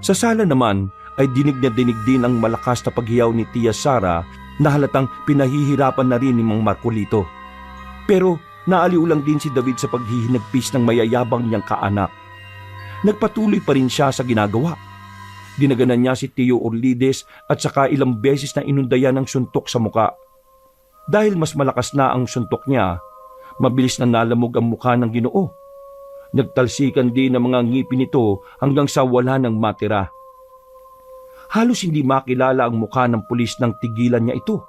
Sa sala naman ay dinig din ang malakas na paghiyaw ni Tia Sara na halatang pinahihirapan na rin ni Mang Marcolito. Pero naaliw lang din si David sa paghihinagpis ng mayayabang niyang kaanak. Nagpatuloy pa rin siya sa ginagawa. Dinaganan niya si Tio Urlides at saka ilang beses na inundayan ng suntok sa muka. Dahil mas malakas na ang suntok niya, mabilis na nalamog ang mukha ng Ginoo. Nagtalsikan din ang mga ngipin nito hanggang sa wala nang matira. Halos hindi makilala ang mukha ng pulis nang tigilan niya ito.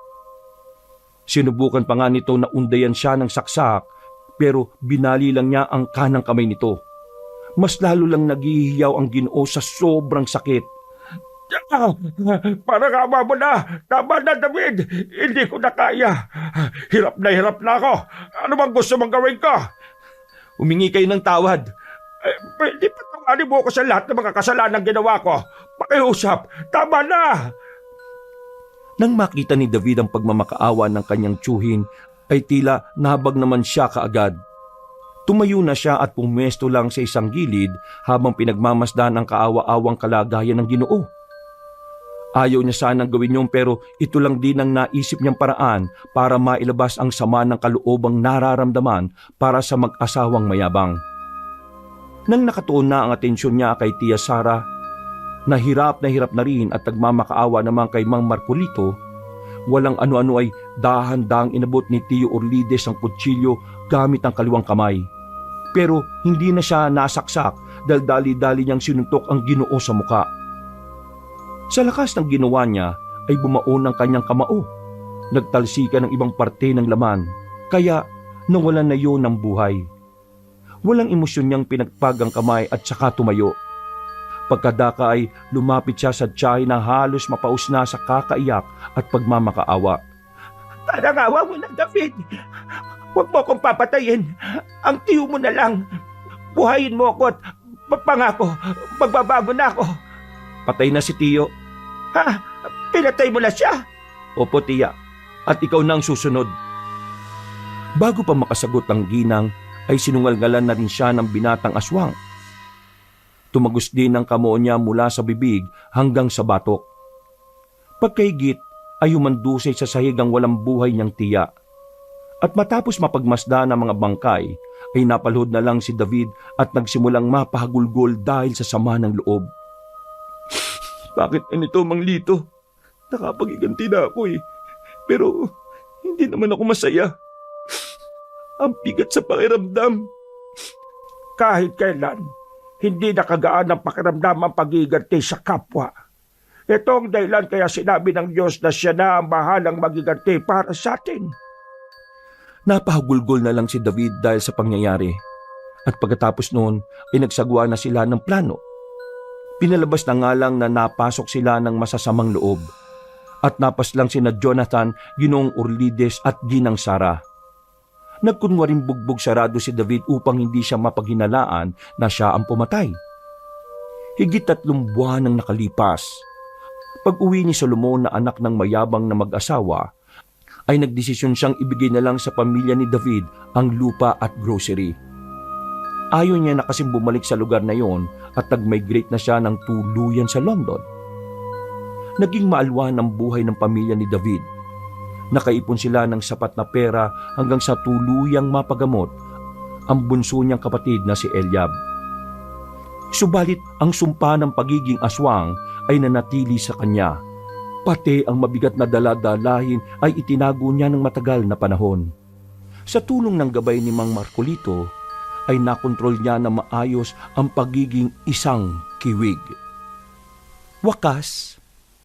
Sinubukan pa nga nito na undayan siya ng saksak pero binali lang niya ang kanang kamay nito. Mas lalo lang naghihiyaw ang Ginoo sa sobrang sakit. Parang awa mo na. Tama na, David. Hindi ko na kaya. Hirap na ako. Ano bang gusto mong gawin ko? Humingi kayo ng tawad. Pwede patawarin mo ako sa lahat ng mga kasalanan ginawa ko. Pakiusap. Tama na. Nang makita ni David ang pagmamakaawa ng kanyang tiyuhin, ay tila nahabag naman siya kaagad. Tumayo na siya at pumwesto lang sa isang gilid habang pinagmamasdan ang kaawa-awang kalagayan ng Ginoo. Ayaw niya sanang gawin yun pero ito lang din ang naisip niyang paraan para mailabas ang sama ng kaloobang nararamdaman para sa mag-asawang mayabang. Nang nakatuon na ang atensyon niya kay Tia Sara, na hirap na rin at nagmamakaawa naman kay Mang Marcolito, walang ano-ano ay dahan-dahang inabot ni Tio Urlides ang kutsilyo gamit ang kaliwang kamay. Pero hindi na siya nasaksak dahil dali-dali niyang sinuntok ang Ginoo sa muka. Sa lakas ng ginawa niya ay bumaon ang kanyang kamao. Nagtalsikan ng ibang parte ng laman, kaya nawalan na yun ng buhay. Walang emosyon niyang pinagpag ang kamay at saka tumayo. Pagkadaka ay lumapit siya sa tiyahin na halos mapaus na sa kakaiyak at pagmamakaawa. Parang awa mo na, David. Huwag mo akong papatayin. Ang tiyo mo na lang. Buhayin mo ako at pangako, magbabago na ako. Patay na si Tiyo. Ha? Pinatay mo na siya? Opo, Tiya. At ikaw na ang susunod. Bago pa makasagot ang ginang, ay sinungalgalan na rin siya ng binatang aswang. Tumagos din ang kamao niya mula sa bibig hanggang sa batok. Pagkaigit ay humandusay sa sahig ang walang buhay niyang tiya. At matapos mapagmasdan ang mga bangkay, ay napalhod na lang si David at nagsimulang mapahagulgol dahil sa sama ng loob. Bakit ganito, Mang Lito? Nakapagiganti na ako Pero hindi naman ako masaya. Ang bigat sa pakiramdam. Kahit kailan, hindi nakagaan ang pakiramdam ang pagiganti sa kapwa. Ito ang dahilan kaya sinabi ng Diyos na siya na ang bahalang magiganti para sa atin. Napahagulgol na lang si David dahil sa pangyayari. At pagkatapos noon ay nagsagawa na sila ng plano. Pinalabas na nga lang na napasok sila ng masasamang loob. At napaslang sina Jonathan, Ginoong Orlides at Ginang Sara. Nagkunwaring bugbog sarado si David upang hindi siya mapaghinalaan na siya ang pumatay. Higit 3 buwan ang nakalipas. Pag-uwi ni Solomon na anak ng mayabang na mag-asawa, ay nagdesisyon siyang ibigay na lang sa pamilya ni David ang lupa at grocery. Ayaw niya na kasing bumalik sa lugar na yon at nag-migrate na siya ng tuluyan sa London. Naging maalwan ang buhay ng pamilya ni David. Nakaipon sila ng sapat na pera hanggang sa tuluyang mapagamot ang bunso niyang kapatid na si Eliab. Subalit ang sumpa ng pagiging aswang ay nanatili sa kanya. Pati ang mabigat na daladalahin ay itinago niya ng matagal na panahon. Sa tulong ng gabay ni Mang Marcolito, ay nakontrol niya na maayos ang pagiging isang kiwig. Wakas,